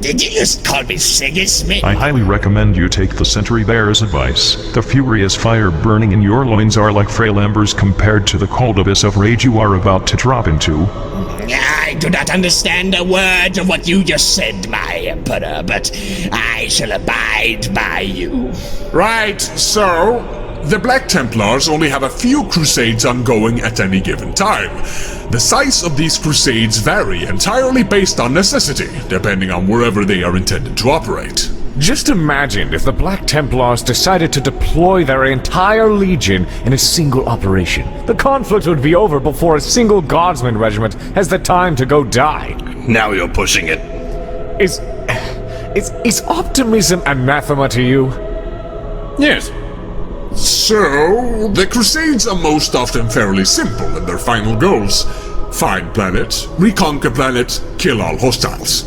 S9: Did you just call me Sigismund?
S3: I highly recommend you take the Sentry Bear's advice. The furious fire burning in your loins are like frail embers compared to the cold abyss of rage you are about to drop into.
S9: I do not understand a word of what you just said, my Emperor, but I shall abide by you.
S8: Right, so... the Black Templars only have a few crusades ongoing at any given time. The size of these crusades vary entirely based on necessity, depending on wherever they are intended to operate.
S5: Just imagine if the Black Templars decided to deploy their entire legion in a single operation. The conflict would be over before a single guardsman regiment has the time to go die.
S7: Now you're pushing it.
S5: Is optimism anathema to you?
S7: Yes.
S8: So, the crusades are most often fairly simple in their final goals. Find planet, reconquer planet, kill all hostiles.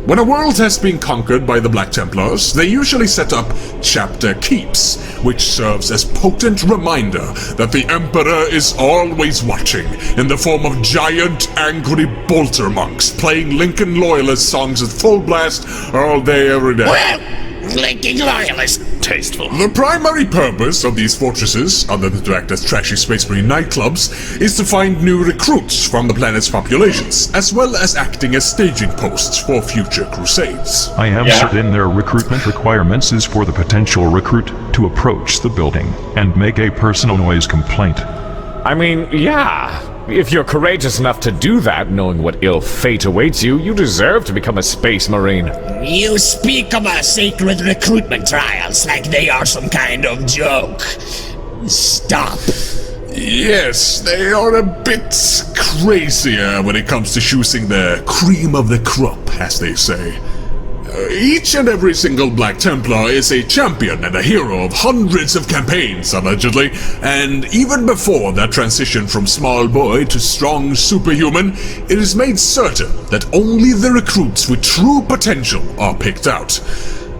S8: When a world has been conquered by the Black Templars, they usually set up chapter keeps, which serves as potent reminder that the Emperor is always watching, in the form of giant, angry bolter monks playing Lincoln Loyalist songs at full blast all day, every day.
S9: Well, blinking loyalist.
S7: Tasteful.
S8: The primary purpose of these fortresses, other than to act as trashy Space Marine nightclubs, is to find new recruits from the planet's populations, as well as acting as staging posts for future crusades.
S3: I am certain their recruitment requirements is for the potential recruit to approach the building and make a personal noise complaint.
S5: I mean, yeah. If you're courageous enough to do that, knowing what ill fate awaits you, you deserve to become a Space Marine.
S9: You speak of our sacred recruitment trials like they are some kind of joke. Stop.
S8: Yes, they are a bit crazier when it comes to choosing the cream of the crop, as they say. Each and every single Black Templar is a champion and a hero of hundreds of campaigns, allegedly, and even before that transition from small boy to strong superhuman, it is made certain that only the recruits with true potential are picked out.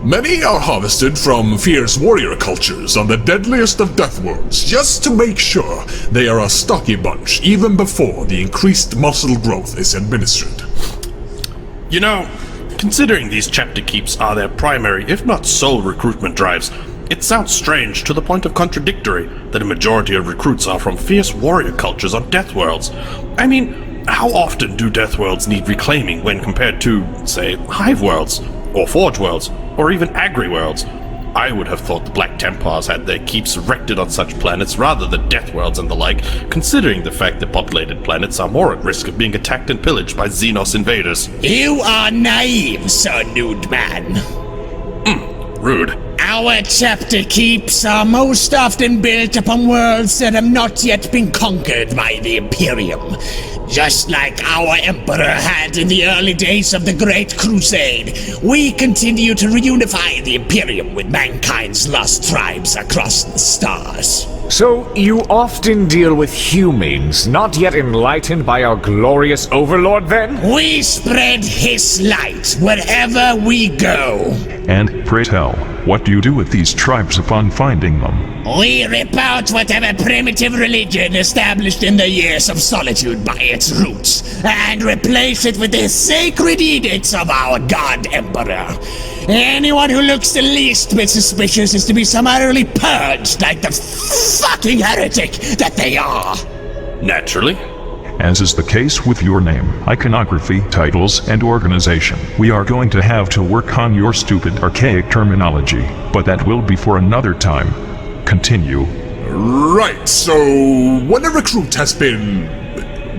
S8: Many are harvested from fierce warrior cultures on the deadliest of death worlds, just to make sure they are a stocky bunch even before the increased muscle growth is administered.
S7: You know, considering these chapter keeps are their primary, if not sole, recruitment drives, it sounds strange to the point of contradictory that a majority of recruits are from fierce warrior cultures on death worlds. I mean, how often do death worlds need reclaiming when compared to, say, hive worlds, or forge worlds, or even agri worlds? I would have thought the Black Templars had their keeps erected on such planets rather than death worlds and the like, considering the fact that populated planets are more at risk of being attacked and pillaged by Xenos invaders.
S9: You are naive, Sir Nude Man.
S7: Rude.
S9: Our chapter keeps are most often built upon worlds that have not yet been conquered by the Imperium. Just like our Emperor had in the early days of the Great Crusade, we continue to reunify the Imperium with mankind's lost tribes across the stars.
S5: So, you often deal with humans, not yet enlightened by our glorious overlord, then?
S9: We spread his light wherever we go.
S3: And pray tell, what do you do with these tribes upon finding them?
S9: We rip out whatever primitive religion established in the years of solitude by its roots, and replace it with the sacred edicts of our God Emperor. Anyone who looks the least bit suspicious is to be summarily purged like the fucking heretic that they are.
S7: Naturally.
S3: As is the case with your name, iconography, titles, and organization, we are going to have to work on your stupid, archaic terminology, but that will be for another time. Continue.
S8: Right, so when a recruit has been,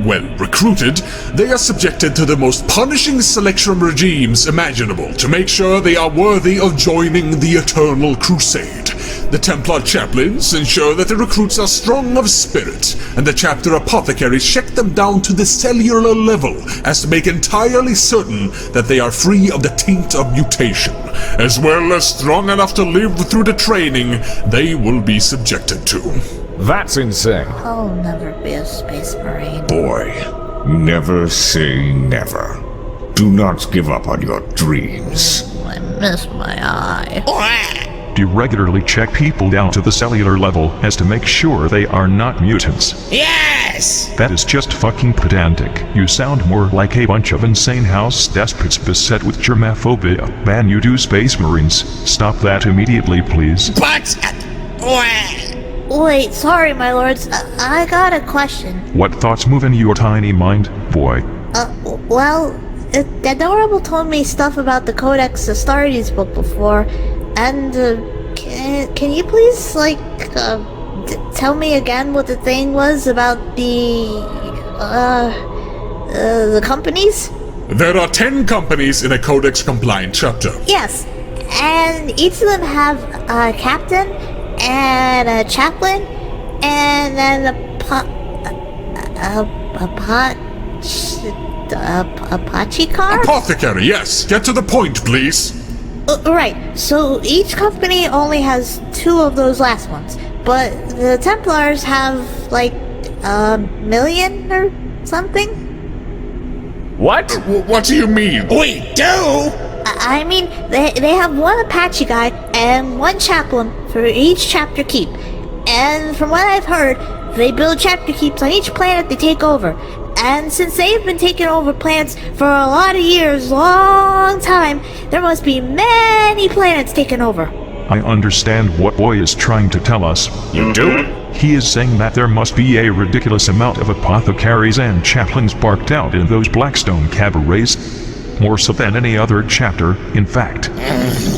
S8: well, recruited, they are subjected to the most punishing selection regimes imaginable to make sure they are worthy of joining the Eternal Crusade. The Templar chaplains ensure that the recruits are strong of spirit, and the chapter apothecaries check them down to the cellular level as to make entirely certain that they are free of the taint of mutation, as well as strong enough to live through the training they will be subjected to.
S5: That's insane.
S4: I'll never be a Space Marine.
S6: Boy, never say never. Do not give up on your dreams.
S4: I miss my eye.
S3: Do you regularly check people down to the cellular level as to make sure they are not mutants?
S9: Yes!
S3: That is just fucking pedantic. You sound more like a bunch of insane house despots beset with germophobia. Man, you do, Space Marines. Stop that immediately, please.
S9: But,
S4: Wait, sorry, my lords. I got a question.
S3: What thoughts move in your tiny mind, boy?
S4: Well, Adorable told me stuff about the Codex Astartes book before, and, can you please, tell me again what the thing was about the companies?
S8: There are 10 companies in a Codex-compliant chapter.
S4: Yes, and each of them have a captain, and a chaplain, and then Apachikar?
S8: Apothecary, yes. Get to the point, please.
S4: Right, so each company only has 2 of those last ones, but the Templars have, a million or something?
S5: What?
S8: What do you mean?
S9: we do?
S4: I mean, they have 1 Apache guy and 1 chaplain for each chapter keep. And from what I've heard, they build chapter keeps on each planet they take over. And since they've been taking over planets for a lot of years, long time, there must be many planets taken over.
S3: I understand what Boy is trying to tell us.
S5: You do?
S3: He is saying that there must be a ridiculous amount of apothecaries and chaplains barked out in those Blackstone cabarets. More so than any other chapter, in fact.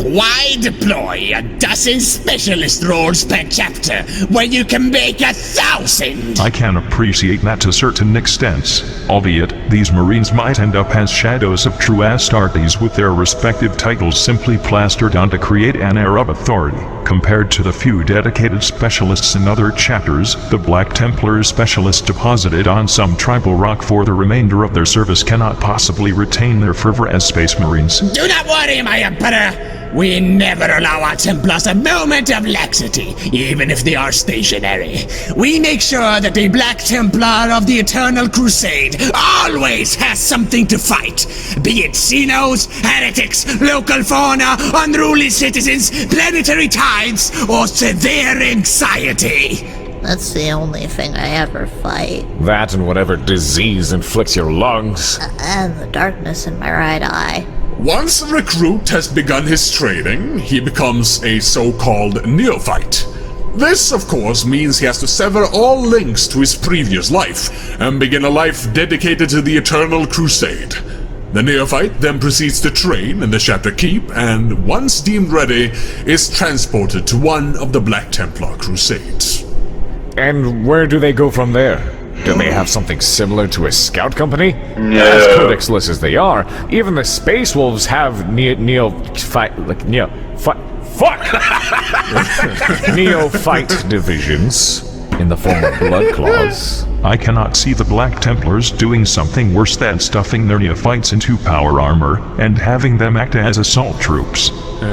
S9: Why deploy a dozen specialist roles per chapter when you can make 1,000?
S3: I can appreciate that to certain extents, albeit these Marines might end up as shadows of true Astartes with their respective titles simply plastered on to create an air of authority. Compared to the few dedicated specialists in other chapters, the Black Templars specialists deposited on some tribal rock for the remainder of their service cannot possibly retain their fervor as Space Marines.
S9: Do not worry, my Emperor. We never allow our Templars a moment of laxity, even if they are stationary. We make sure that the Black Templar of the Eternal Crusade always has something to fight. Be it Xenos, heretics, local fauna, unruly citizens, planetary tides, or severe anxiety.
S4: That's the only thing I ever fight.
S5: That and whatever disease inflicts your lungs.
S4: And the darkness in my right eye.
S8: Once a recruit has begun his training, he becomes a so-called neophyte. This, of course, means he has to sever all links to his previous life and begin a life dedicated to the Eternal Crusade. The neophyte then proceeds to train in the Chapter Keep and, once deemed ready, is transported to one of the Black Templar Crusades.
S5: And where do they go from there? Do they have something similar to a scout company?
S1: No.
S5: As codexless as they are, even the Space Wolves have neophyte divisions in the form of blood claws.
S3: I cannot see the Black Templars doing something worse than stuffing their neophytes into power armor and having them act as assault troops.
S1: He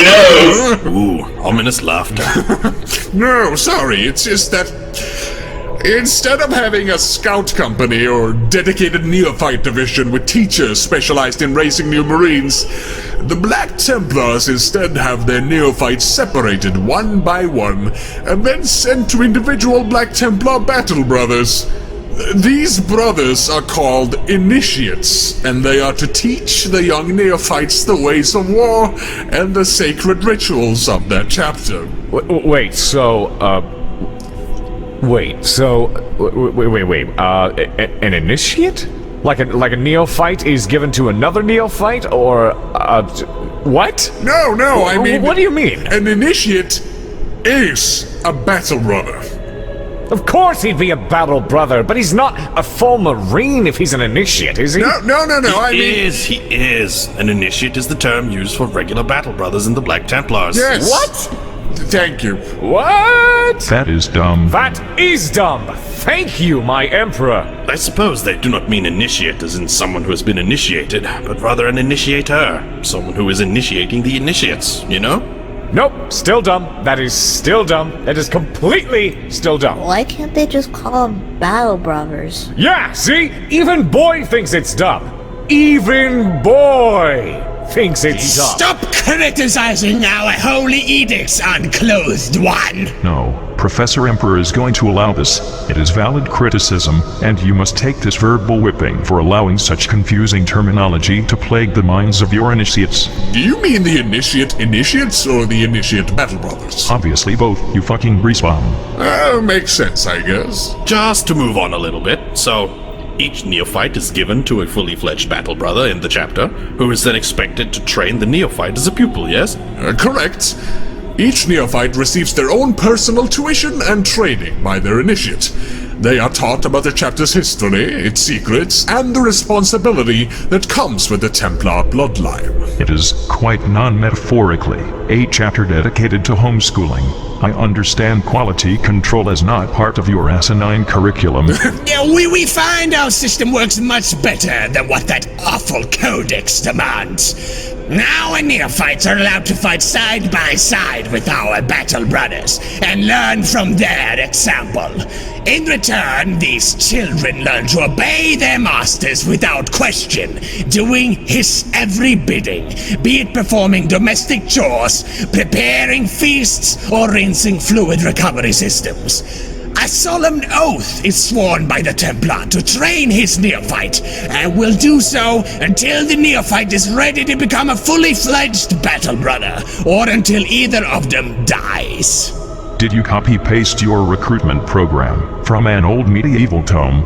S1: knows.
S7: Ooh, ominous laughter.
S8: No, sorry, it's just that instead of having a scout company or dedicated neophyte division with teachers specialized in raising new Marines, the Black Templars instead have their neophytes separated one by one and then sent to individual Black Templar battle brothers. These brothers are called initiates, and they are to teach the young neophytes the ways of war and the sacred rituals of that chapter.
S5: Wait, an initiate? Like a neophyte is given to another neophyte, or what?
S8: No, I mean...
S5: What do you mean?
S8: An initiate is a battle brother.
S5: Of course he'd be a battle brother, but he's not a full Marine if he's an initiate, is he?
S8: No, I mean...
S7: He is. An initiate is the term used for regular battle brothers in the Black Templars.
S8: Yes.
S5: What?
S8: Thank you.
S5: What?
S3: That is dumb.
S5: That is dumb. Thank you, my Emperor.
S7: I suppose they do not mean initiate as in someone who has been initiated, but rather an initiator. Someone who is initiating the initiates, you know?
S5: Nope, still dumb. That is still dumb. That is completely still dumb.
S4: Why can't they just call them Battle Brothers?
S5: Yeah, see? Even Boy thinks it's dumb. Even Boy thinks it's dumb.
S9: Stop criticizing our holy edicts, unclothed one!
S3: No, Professor Emperor is going to allow this. It is valid criticism, and you must take this verbal whipping for allowing such confusing terminology to plague the minds of your initiates.
S8: Do you mean the initiates or the initiate battle brothers?
S3: Obviously both, you fucking greasebomb.
S8: Makes sense, I guess.
S7: Just to move on a little bit, so each neophyte is given to a fully fledged battle brother in the chapter, who is then expected to train the neophyte as a pupil, yes?
S8: Correct. Each neophyte receives their own personal tuition and training by their initiate. They are taught about the chapter's history, its secrets, and the responsibility that comes with the Templar bloodline.
S3: It is quite non-metaphorically a chapter dedicated to homeschooling. I understand quality control is not part of your asinine curriculum.
S9: We find our system works much better than what that awful codex demands. Now neophytes are allowed to fight side by side with our battle brothers and learn from their example. In return, these children learn to obey their masters without question, doing his every bidding, be it performing domestic chores, preparing feasts, or rinsing fluid recovery systems. A solemn oath is sworn by the Templar to train his neophyte, and will do so until the neophyte is ready to become a fully fledged battle brother, or until either of them dies.
S3: Did you copy-paste your recruitment program from an old medieval tome?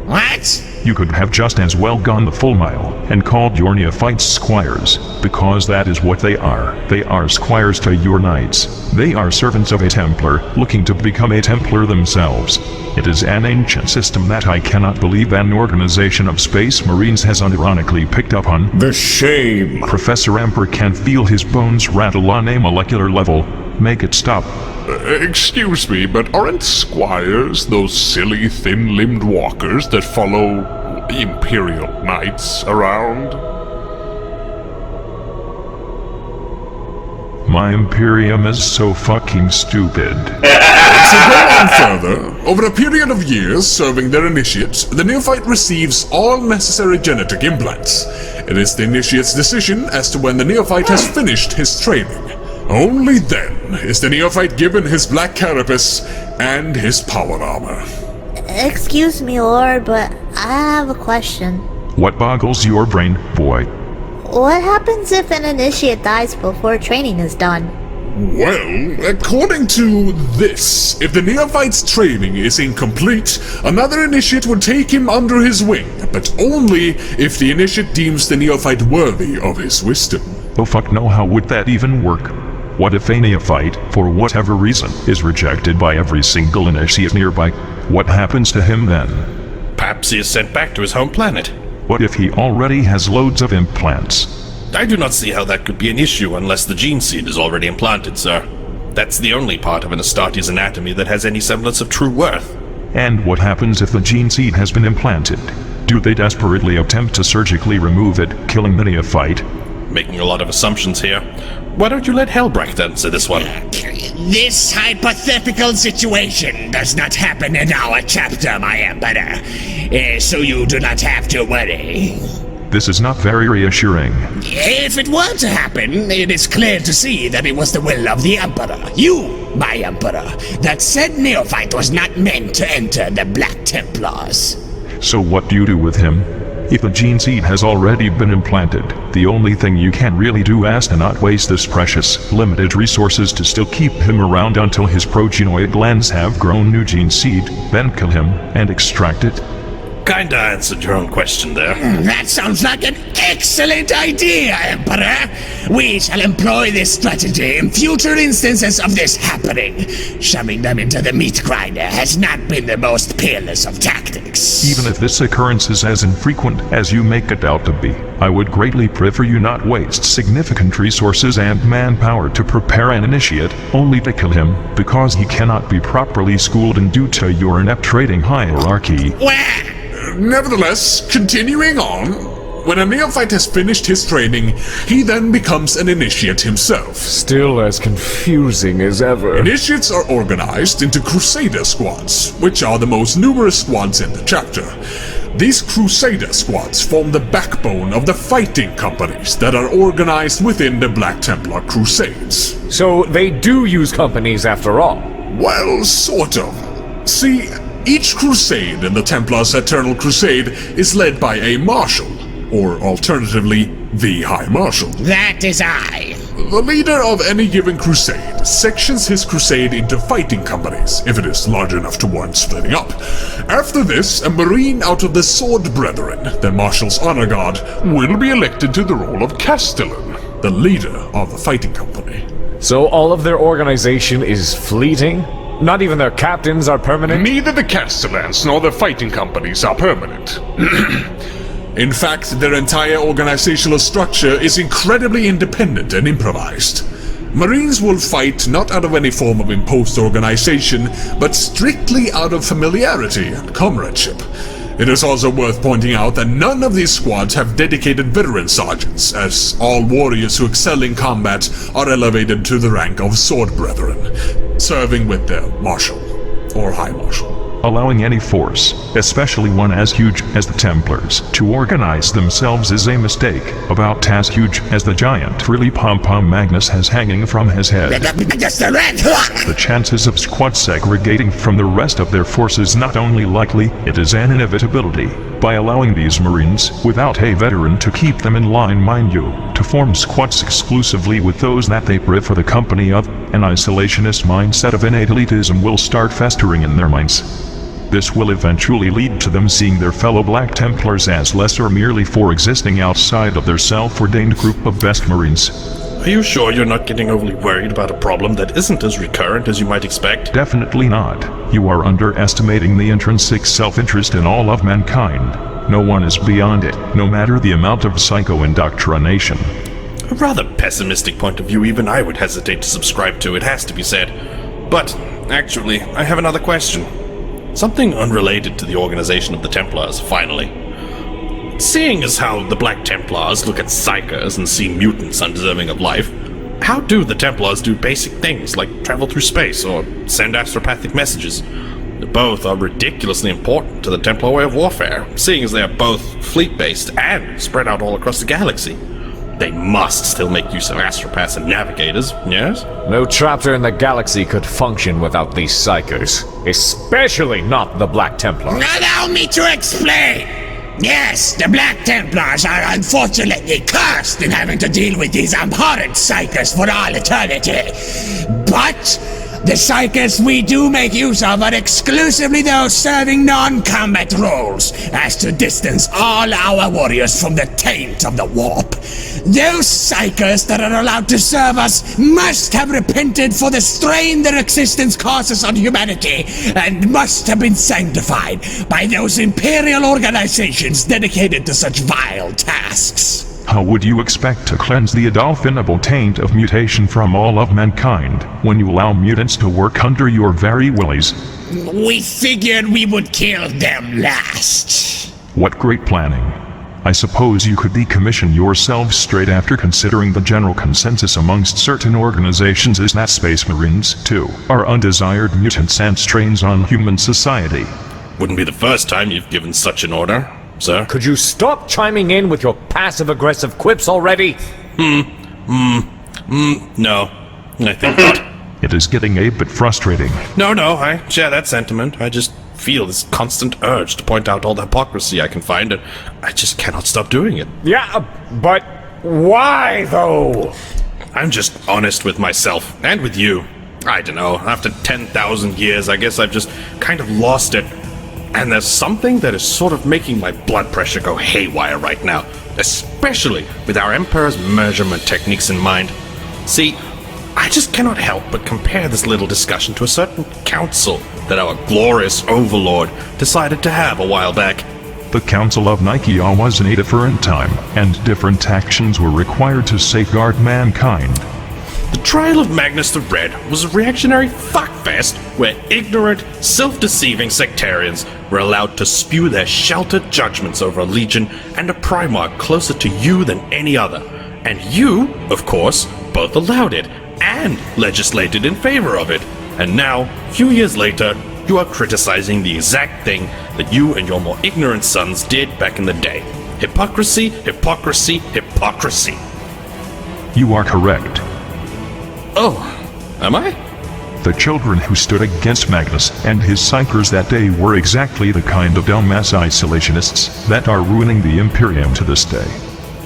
S9: What?
S3: You could have just as well gone the full mile and called your neophytes squires, because that is what they are. They are squires to your knights. They are servants of a Templar, looking to become a Templar themselves. It is an ancient system that I cannot believe an organization of Space Marines has unironically picked up on.
S6: The shame!
S3: Professor Emperor can feel his bones rattle on a molecular level. Make it stop.
S8: Excuse me, but aren't squires those silly thin-limbed walkers that follow Imperial knights around?
S3: My Imperium is so fucking stupid.
S8: To go on further, over a period of years serving their initiates, the neophyte receives all necessary genetic implants. It is the initiate's decision as to when the neophyte has finished his training. Only then is the neophyte given his black carapace and his power armor.
S4: Excuse me, Lord, but I have a question.
S3: What boggles your brain, boy?
S4: What happens if an initiate dies before training is done?
S8: Well, according to this, if the neophyte's training is incomplete, another initiate will take him under his wing, but only if the initiate deems the neophyte worthy of his wisdom.
S3: Oh fuck no, how would that even work? What if a neophyte, for whatever reason, is rejected by every single initiate nearby? What happens to him then?
S7: Perhaps he is sent back to his home planet.
S3: What if he already has loads of implants?
S7: I do not see how that could be an issue unless the gene seed is already implanted, sir. That's the only part of an Astarte's anatomy that has any semblance of true worth.
S3: And what happens if the gene seed has been implanted? Do they desperately attempt to surgically remove it, killing the neophyte?
S7: Making a lot of assumptions here. Why don't you let Helbrecht answer this one?
S9: This hypothetical situation does not happen in our chapter, my Emperor, so you do not have to worry.
S3: This is not very reassuring.
S9: If it were to happen, it is clear to see that it was the will of the Emperor, you, my Emperor, that said neophyte was not meant to enter the Black Templars.
S3: So what do you do with him? If the gene seed has already been implanted, the only thing you can really do is to not waste this precious, limited resources to still keep him around until his progenoid glands have grown new gene seed, then kill him and extract it.
S7: Kinda answered your own question there.
S9: That sounds like an excellent idea, Emperor. We shall employ this strategy in future instances of this happening. Shoving them into the meat grinder has not been the most peerless of tactics.
S3: Even if this occurrence is as infrequent as you make it out to be, I would greatly prefer you not waste significant resources and manpower to prepare an initiate, only to kill him, because he cannot be properly schooled and due to your inept trading hierarchy.
S9: Well,
S8: Nevertheless, continuing on, when a neophyte has finished his training, he then becomes an initiate himself.
S5: Still as confusing as ever.
S8: Initiates are organized into Crusader squads, which are the most numerous squads in the chapter. These Crusader squads form the backbone of the fighting companies that are organized within the Black Templar Crusades.
S5: So they do use companies after all.
S8: Well, sort of. See, each crusade in the Templars' Eternal Crusade is led by a marshal, or alternatively, the High Marshal.
S9: that is I.
S8: The leader of any given crusade sections his crusade into fighting companies, if it is large enough to warrant splitting up. After this, a Marine out of the Sword Brethren, the Marshal's honor guard, will be elected to the role of Castellan, the leader of the fighting company.
S5: So all of their organization is fleeting? Not even their captains are permanent?
S8: Neither the Castellans nor the fighting companies are permanent. In fact, their entire organizational structure is incredibly independent and improvised. Marines will fight not out of any form of imposed organization, but strictly out of familiarity and comradeship. It is also worth pointing out that none of these squads have dedicated veteran sergeants, as all warriors who excel in combat are elevated to the rank of Sword Brethren, serving with their Marshal, or High Marshal.
S3: allowing any force, especially one as huge as the Templars, to organize themselves is a mistake, about as huge as the giant frilly pom-pom Magnus has hanging from his head. The chances of squad segregating from the rest of their force is not only likely, it is an inevitability. By allowing these Marines, without a veteran to keep them in line, mind you, to form squads exclusively with those that they prefer the company of, an isolationist mindset of innate elitism will start festering in their minds. This will eventually lead to them seeing their fellow Black Templars as less or merely for existing outside of their self-ordained group of best Marines.
S7: Are you sure you're not getting overly worried about a problem that isn't as recurrent as you might expect?
S3: Definitely not. You are underestimating the intrinsic self-interest in all of mankind. No one is beyond it, no matter the amount of psycho-indoctrination.
S7: A rather pessimistic point of view even I would hesitate to subscribe to, it has to be said. But, actually, I have another question. Something unrelated to the organization of the Templars, finally. Seeing as how the Black Templars look at psychers and see mutants undeserving of life, how do the Templars do basic things like travel through space or send astropathic messages? Both are ridiculously important to the Templar way of warfare, seeing as they are both fleet-based and spread out all across the galaxy. They must still make use of astropaths and navigators, yes?
S5: No chapter in the galaxy could function without these psychers, especially not the Black Templars.
S9: Allow me to explain! Yes, the Black Templars are unfortunately cursed in having to deal with these abhorrent psychers for all eternity. But the psychers we do make use of are exclusively those serving non-combat roles, as to distance all our warriors from the taint of the warp. Those psychers that are allowed to serve us must have repented for the strain their existence causes on humanity, and must have been sanctified by those imperial organizations dedicated to such vile tasks.
S3: How would you expect to cleanse the adolphinable taint of mutation from all of mankind, when you allow mutants to work under your very willies?
S9: We figured we would kill them last.
S3: What great planning. I suppose you could decommission yourselves straight after, considering the general consensus amongst certain organizations is that Space Marines, too, are undesired mutants and strains on human society.
S7: Wouldn't be the first time you've given such an order, sir.
S5: Could you stop chiming in with your passive-aggressive quips already?
S7: No. I think not.
S3: It is getting a bit frustrating.
S7: No, I share that sentiment. I just feel this constant urge to point out all the hypocrisy I can find, and I just cannot stop doing it.
S5: Yeah, but why, though?
S7: I'm just honest with myself, and with you. I don't know, after 10,000 years, I guess I've just kind of lost it. And there's something that is sort of making my blood pressure go haywire right now, especially with our Emperor's measurement techniques in mind. See, I just cannot help but compare this little discussion to a certain council that our glorious overlord decided to have a while back.
S3: The Council of Nicaea was in a different time, and different actions were required to safeguard mankind.
S7: The trial of Magnus the Red was a reactionary fuckfest where ignorant, self-deceiving sectarians were allowed to spew their sheltered judgments over a legion and a Primarch closer to you than any other. And you, of course, both allowed it and legislated in favor of it. And now, few years later, you are criticizing the exact thing that you and your more ignorant sons did back in the day. Hypocrisy, hypocrisy, hypocrisy.
S3: You are correct.
S7: Oh, am I?
S3: The children who stood against Magnus and his psychers that day were exactly the kind of dumbass isolationists that are ruining the Imperium to this day.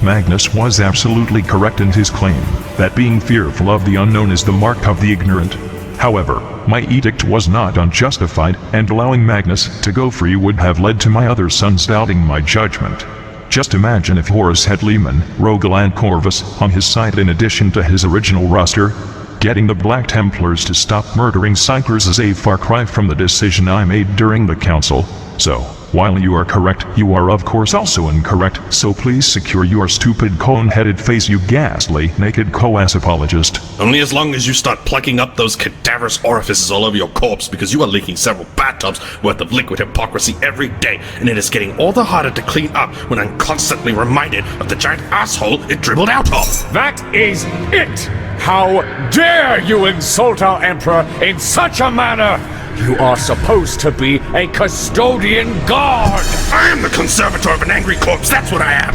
S3: Magnus was absolutely correct in his claim that being fearful of the unknown is the mark of the ignorant. However, my edict was not unjustified, and allowing Magnus to go free would have led to my other sons doubting my judgment. Just imagine if Horus had Lehman, Rogel and Corvus on his side in addition to his original roster. Getting the Black Templars to stop murdering psychers is a far cry from the decision I made during the council. So, while you are correct, you are of course also incorrect, so please secure your stupid cone-headed face, you ghastly, naked co-ass apologist.
S7: Only as long as you start plugging up those cadaverous orifices all over your corpse, because you are leaking several bathtubs worth of liquid hypocrisy every day, and it is getting all the harder to clean up when I'm constantly reminded of the giant asshole it dribbled out of.
S5: That is it! How dare you insult our Emperor in such a manner? You are supposed to be a custodian guard!
S7: I am the conservator of an angry corpse, that's what I am!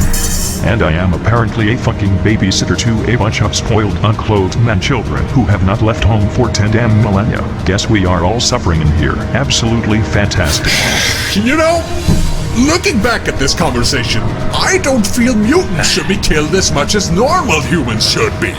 S3: And I am apparently a fucking babysitter to a bunch of spoiled, unclothed men children who have not left home for 10 damn millennia. Guess we are all suffering in here. Absolutely fantastic.
S8: You know, looking back at this conversation, I don't feel mutants should be killed as much as normal humans should be.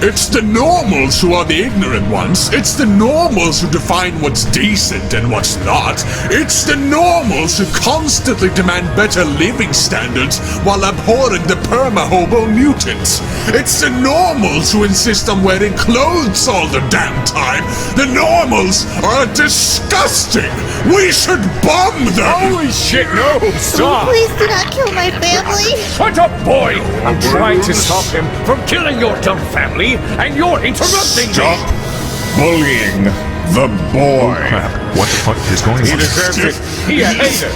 S8: It's the normals who are the ignorant ones. It's the normals who define what's decent and what's not. It's the normals who constantly demand better living standards while abhorring the perma-hobo mutants. It's the normals who insist on wearing clothes all the damn time. The normals are disgusting. We should bomb them.
S5: Holy shit, no! Stop!
S4: Please do not kill my family.
S5: Shut up, boy! I'm trying to stop him from killing your dumb family, and you're interrupting
S8: Stop
S5: me!
S8: bullying the boy.
S3: Crap, what the fuck is going
S5: He
S3: on?
S5: deserves it. He a hater.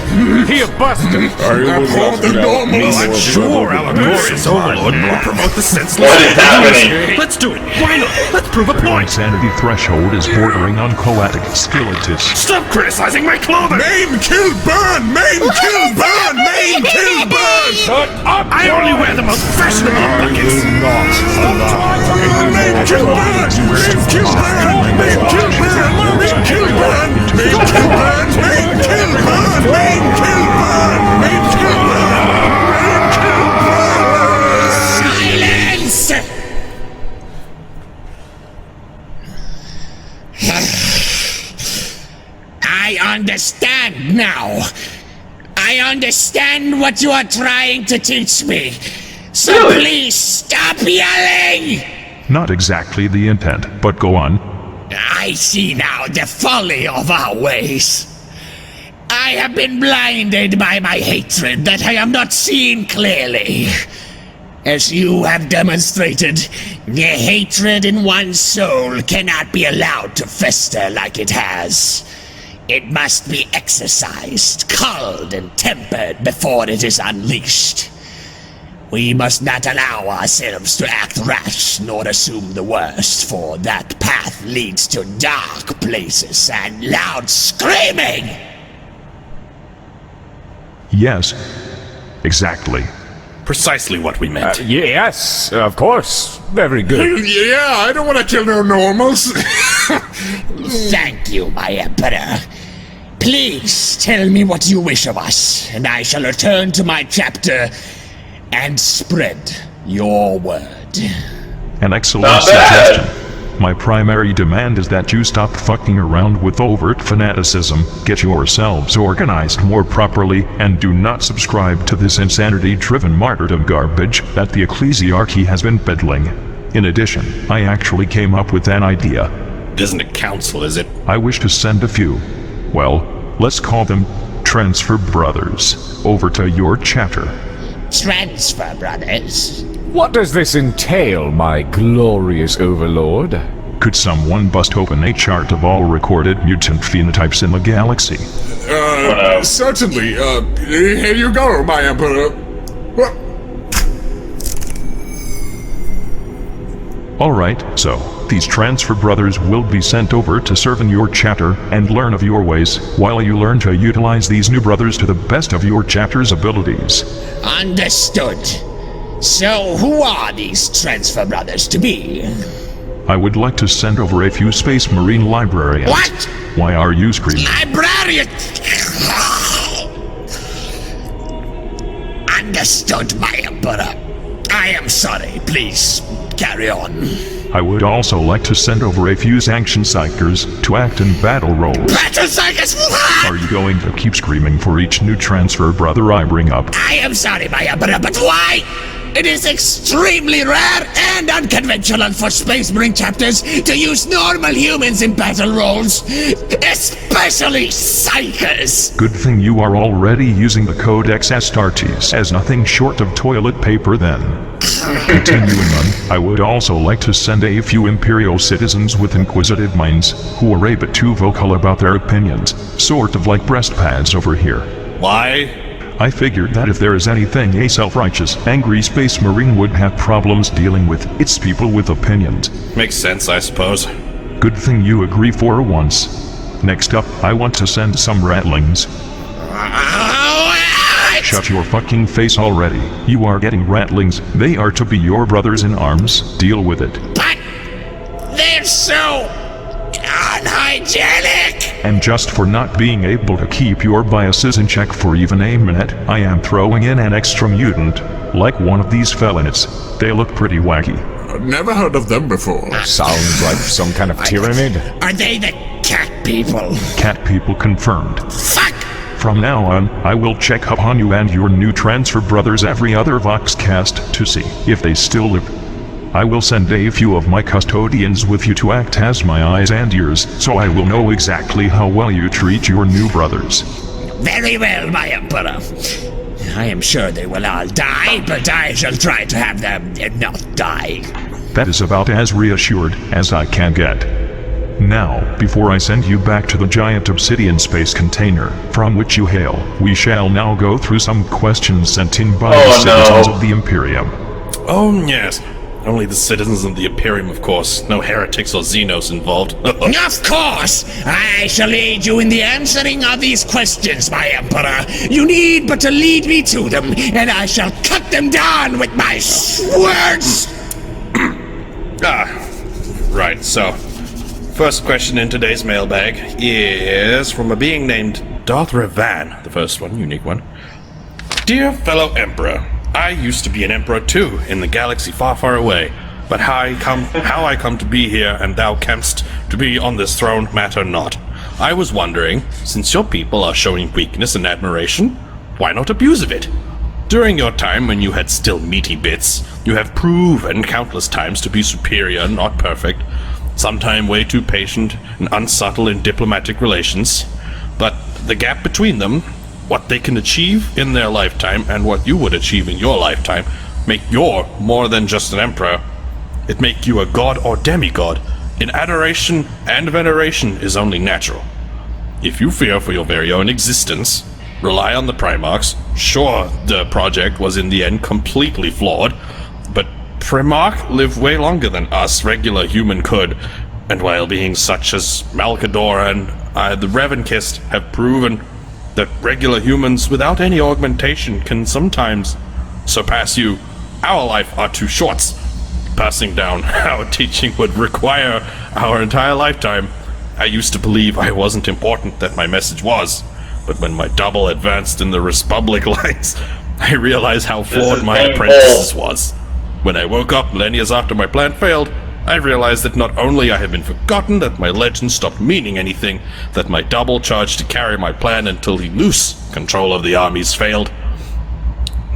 S5: He a buster.
S8: Abhor the normals.
S7: I'm sure our glorious overlord will promote the senseless.
S1: What is happening?
S7: Let's do it. Why not? Let's prove a
S3: Your
S7: point.
S3: insanity threshold is bordering on coatic skeletus.
S7: Stop criticizing my clothing.
S8: Maim, kill, burn! Maim, kill, burn! Maim, kill, burn!
S5: Shut up!
S7: I only wear the most fashionable buckets.
S8: Maim, kill, burn! Maim, kill, burn! Maim, kill, burn! Maim, kill, burn! Maim, kill, burn! Maim, kill, burn! Maim, kill, burn! Maim, kill, burn!
S9: Silence! I understand now. I understand what you are trying to teach me. So
S1: Really?
S9: please stop yelling!
S3: Not exactly the intent, but go on.
S9: I see now the folly of our ways. I have been blinded by my hatred that I am not seeing clearly. As you have demonstrated, the hatred in one's soul cannot be allowed to fester like it has. It must be exercised, culled, and tempered before it is unleashed. We must not allow ourselves to act rash nor assume the worst, for that path leads to dark places and loud screaming!
S3: Yes, exactly.
S7: Precisely what we meant.
S5: Yes, of course. Very good.
S8: Yeah, I don't want to kill no normals.
S9: Thank you, my Emperor. Please tell me what you wish of us, and I shall return to my chapter and spread your word.
S3: An excellent
S1: Not bad.
S3: suggestion. My primary demand is that you stop fucking around with overt fanaticism, get yourselves organized more properly, and do not subscribe to this insanity-driven martyrdom garbage that the ecclesiarchy has been peddling. In addition, I actually came up with an idea.
S7: It isn't a council, is it?
S3: I wish to send a few, well, let's call them Transfer Brothers, over to your chapter.
S9: Transfer, brothers.
S5: What does this entail, my glorious overlord?
S3: Could someone bust open a chart of all recorded mutant phenotypes in the galaxy?
S8: Certainly. Here you go, my Emperor.
S3: Alright, so, these Transfer Brothers will be sent over to serve in your chapter and learn of your ways, while you learn to utilize these new brothers to the best of your chapter's abilities.
S9: Understood. So, who are these Transfer Brothers to be?
S3: I would like to send over a few Space Marine librarians.
S9: What?
S3: Why are you screaming?
S9: Librarian! Understood, my Emperor. I am sorry, please carry on.
S3: I would also like to send over a few Sanction Psychers to act in battle roles.
S9: Battle Psychers!
S3: Are you going to keep screaming for each new Transfer Brother I bring up?
S9: I am sorry, my Emperor, but why? It is extremely rare and unconventional for Space Marine chapters to use normal humans in battle roles, especially Psychers.
S3: Good thing you are already using the Codex Astartes as nothing short of toilet paper then. Continuing on, I would also like to send a few Imperial citizens with inquisitive minds who are a bit too vocal about their opinions, sort of like breast pads over here.
S7: Why?
S3: I figured that if there is anything a self-righteous, angry space marine would have problems dealing with, it's people with opinions.
S7: Makes sense, I suppose.
S3: Good thing you agree for once. Next up, I want to send some ratlings. Shut your fucking face already. You are getting ratlings. They are to be your brothers in arms. Deal with it.
S9: But they're so unhygienic!
S3: And just for not being able to keep your biases in check for even a minute, I am throwing in an extra mutant, like one of these felons. They look pretty wacky.
S8: Never heard of them before.
S5: Sounds like some kind of tyrannid.
S9: Are they the cat people?
S3: Cat people confirmed.
S9: Fuck!
S3: From now on, I will check up on you and your new transfer brothers every other Voxcast to see if they still live. I will send a few of my custodians with you to act as my eyes and ears, so I will know exactly how well you treat your new brothers.
S9: Very well, my Emperor. I am sure they will all die, but I shall try to have them not die.
S3: That is about as reassured as I can get. Now, before I send you back to the giant obsidian space container from which you hail, we shall now go through some questions sent in by the citizens of the Imperium.
S7: Oh, yes. Only the citizens of the Imperium, of course. No heretics or Xenos involved.
S9: Of course! I shall aid you in the answering of these questions, my Emperor. You need but to lead me to them, and I shall cut them down with my swords!
S7: Right, so... First question in today's mailbag is from a being named Darth Revan, the first one, unique one. Dear fellow Emperor, I used to be an Emperor too, in the galaxy far, far away. But how I come to be here and thou camest to be on this throne matter not. I was wondering, since your people are showing weakness and admiration, why not abuse of it? During your time when you had still meaty bits, you have proven countless times to be superior, not perfect, sometime way too patient and unsubtle in diplomatic relations. But the gap between them, what they can achieve in their lifetime and what you would achieve in your lifetime, make you more than just an emperor. It make you a god or demigod. In adoration and veneration is only natural. If you fear for your very own existence, rely on the Primarchs. Sure, the project was in the end completely flawed, but Primarch lived way longer than us regular human could, and while beings such as Malkador and the Revenkist have proven that regular humans without any augmentation can sometimes surpass you, our life are too shorts. Passing down our teaching would require our entire lifetime. I used to believe I wasn't important, that my message was, but when my double advanced in the Republic lines, I realized how flawed my apprentice was. When I woke up millennia after my plan failed, I realized that not only I had been forgotten, that my legend stopped meaning anything, that my double charged to carry my plan until he loose control of the armies failed,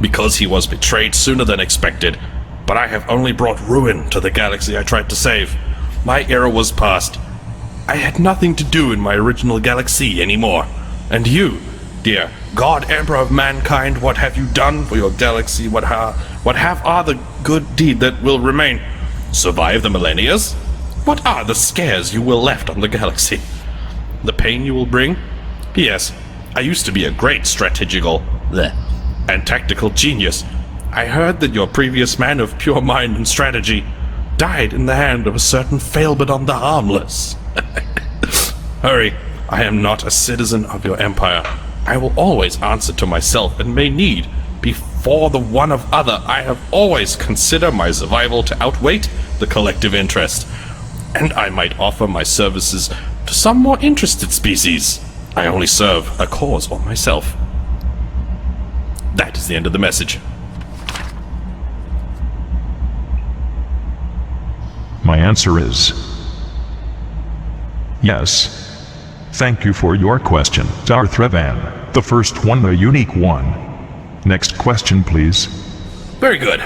S7: because he was betrayed sooner than expected. But I have only brought ruin to the galaxy I tried to save. My era was past. I had nothing to do in my original galaxy anymore. And you, dear God Emperor of mankind, what have you done for your galaxy? What are the good deed that will remain? Survive the millennias? What are the scares you will left on the galaxy? The pain you will bring? P.S. I used to be a great strategical and tactical genius. I heard that your previous man of pure mind and strategy died in the hand of a certain Failbadon the Harmless. Hurry, I am not a citizen of your empire. I will always answer to myself and may need, before the one of other, I have always considered my survival to outweigh the collective interest, and I might offer my services to some more interested species. I only serve a cause or myself. That is the end of the message.
S3: My answer is yes. Thank you for your question, Darth Revan. The first one, the unique one. Next question, please.
S7: Very good.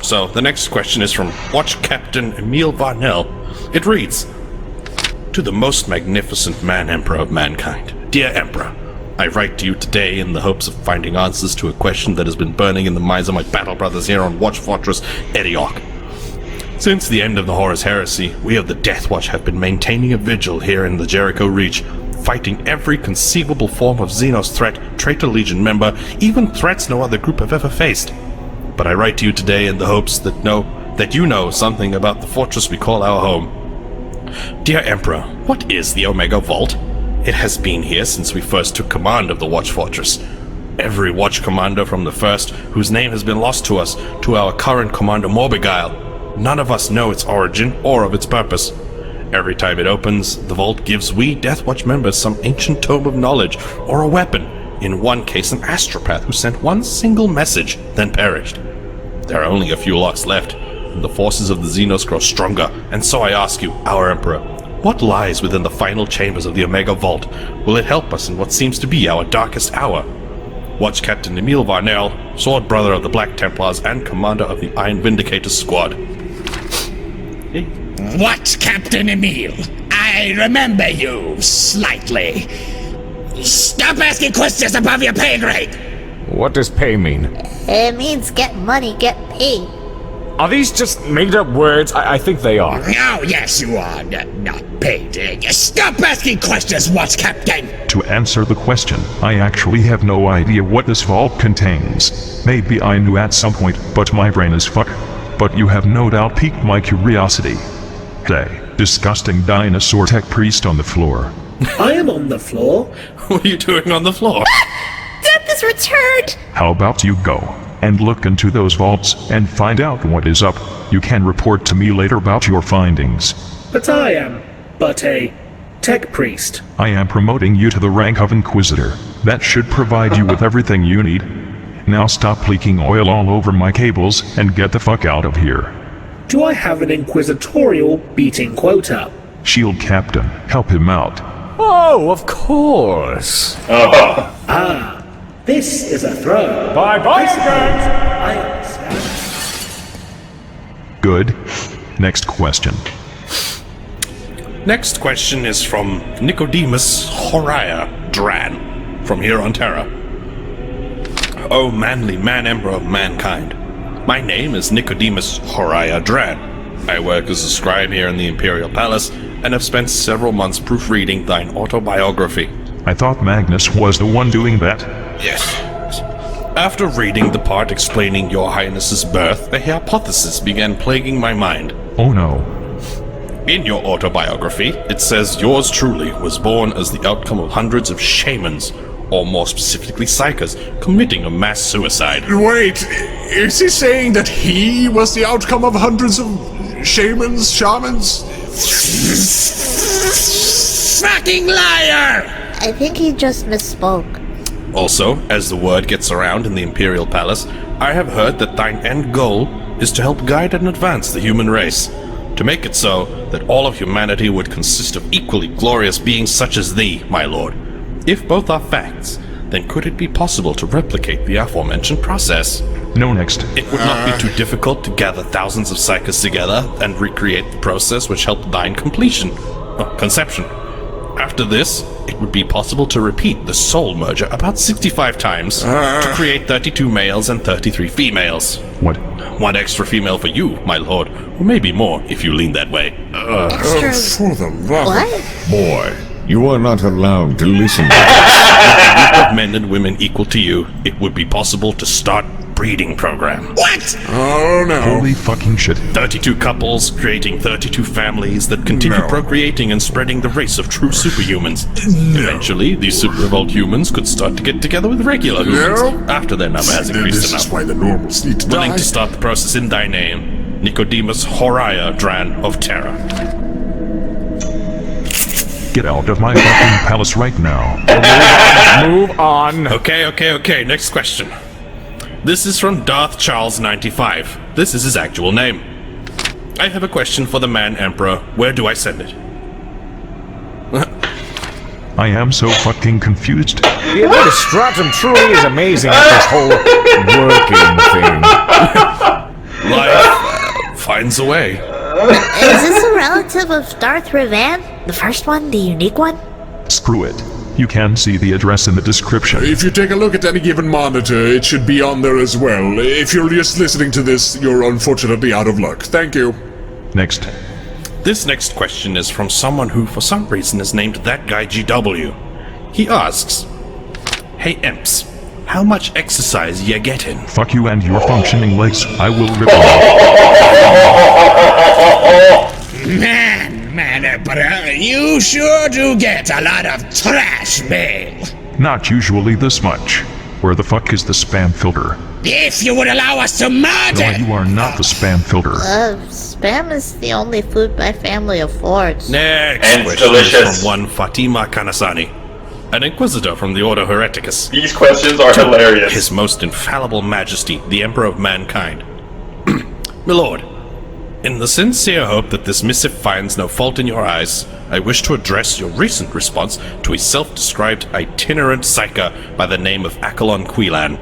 S7: So the next question is from Watch Captain Emil Varnell. It reads, To the most magnificent man-emperor of mankind, dear Emperor, I write to you today in the hopes of finding answers to a question that has been burning in the minds of my battle brothers here on Watch Fortress Ediok. Since the end of the Horus Heresy, we of the Death Watch have been maintaining a vigil here in the Jericho Reach, fighting every conceivable form of Xenos threat Traitor Legion member, even threats no other group have ever faced. But I write to you today in the hopes that you know something about the fortress we call our home. Dear Emperor, what is the Omega Vault? It has been here since we first took command of the Watch Fortress. Every Watch Commander from the first, whose name has been lost to us, to our current Commander Morbigile, none of us know its origin or of its purpose. Every time it opens, the vault gives we Deathwatch members some ancient tome of knowledge or a weapon, in one case an astropath who sent one single message, then perished. There are only a few locks left, and the forces of the Xenos grow stronger, and so I ask you, our Emperor, what lies within the final chambers of the Omega Vault? Will it help us in what seems to be our darkest hour? Watch Captain Emil Varnell, sword brother of the Black Templars and commander of the Iron Vindicator Squad.
S9: What, Captain Emil? I remember you, slightly. Stop asking questions above your pay grade!
S5: What does pay mean?
S4: It means get money, get paid.
S5: Are these just made-up words? I think they are.
S9: Oh, yes, you are. Not paid. Stop asking questions, Watch Captain!
S3: To answer the question, I actually have no idea what this vault contains. Maybe I knew at some point, but my brain is fucked. But you have no doubt piqued my curiosity. Hey, disgusting dinosaur tech priest on the floor.
S10: I am on the floor.
S7: What are you doing on the floor?
S4: Death is returned!
S3: How about you go and look into those vaults and find out what is up? You can report to me later about your findings.
S10: But I am but a tech priest.
S3: I am promoting you to the rank of Inquisitor. That should provide you with everything you need. Now stop leaking oil all over my cables and get the fuck out of here.
S10: Do I have an inquisitorial beating quota?
S3: Shield Captain, help him out.
S5: Oh, of course.
S10: This is a throw.
S5: Bye-bye, guys.
S10: I understand.
S3: Good. Next question.
S7: Next question is from Nicodemus Horia Dran, from here on Terra. O manly man emperor of mankind, my name is Nicodemus Horia Dran. I work as a scribe here in the Imperial Palace, and have spent several months proofreading thine autobiography.
S3: I thought Magnus was the one doing that.
S7: Yes. After reading the part explaining your highness's birth, a hypothesis began plaguing my mind.
S3: Oh no.
S7: In your autobiography, it says yours truly was born as the outcome of hundreds of shamans, or more specifically psychers, committing a mass suicide.
S8: Wait, is he saying that he was the outcome of hundreds of shamans?
S9: Fucking liar!
S4: I think he just misspoke.
S7: Also, as the word gets around in the Imperial Palace, I have heard that thine end goal is to help guide and advance the human race. To make it so that all of humanity would consist of equally glorious beings such as thee, my lord. If both are facts, then could it be possible to replicate the aforementioned process?
S3: No, next.
S7: It would not be too difficult to gather thousands of psychers together and recreate the process which helped thine conception. After this, it would be possible to repeat the soul merger about 65 times to create 32 males and 33 females.
S3: What?
S7: One extra female for you, my lord, or maybe more if you lean that way.
S4: Extra...
S8: For the love
S4: What?
S6: Boy, you are not allowed to listen.
S7: With a group of men and women equal to you, it would be possible to start breeding program.
S9: What?
S8: Oh no.
S3: Holy fucking shit.
S7: 32 couples creating 32 families that continue
S8: No.
S7: procreating and spreading the race of true superhumans. Eventually, these super evolved humans could start to get together with regular humans
S8: No.
S7: after their number has
S8: Then
S7: increased
S8: this
S7: enough.
S8: is why the normals need to
S7: Willing
S8: die.
S7: to start the process in thy name, Nicodemus Horia Dran of Terra.
S3: Get out of my fucking palace right now.
S5: Move on.
S7: Okay, next question. This is from Darth Charles 95. This is his actual name. I have a question for the man emperor. Where do I send it?
S3: I am so fucking confused.
S5: The Administratum truly is amazing at this whole working thing.
S7: Life finds a way.
S4: Is this a relative of Darth Revan? The first one, the unique one?
S3: Screw it. You can see the address in the description.
S8: If you take a look at any given monitor, it should be on there as well. If you're just listening to this, you're unfortunately out of luck. Thank you.
S3: Next.
S7: This next question is from someone who for some reason is named That Guy GW. He asks, "Hey imps, how much exercise ya getting?"
S3: Fuck you and your functioning legs. I will rip them
S9: Man, Emperor, you sure do get a lot of trash mail.
S3: Not usually this much. Where the fuck is the spam filter?
S9: If you would allow us to murder...
S3: No, you are not the spam filter.
S4: Spam is the only food my family affords.
S7: Next
S1: And
S7: question
S1: delicious.
S7: is from one Fatima Kanasani, an Inquisitor from the Order Hereticus.
S1: These questions are hilarious.
S7: His most infallible majesty, the Emperor of Mankind. My lord, in the sincere hope that this missive finds no fault in your eyes, I wish to address your recent response to a self-described itinerant psyker by the name of Accolon Quelan.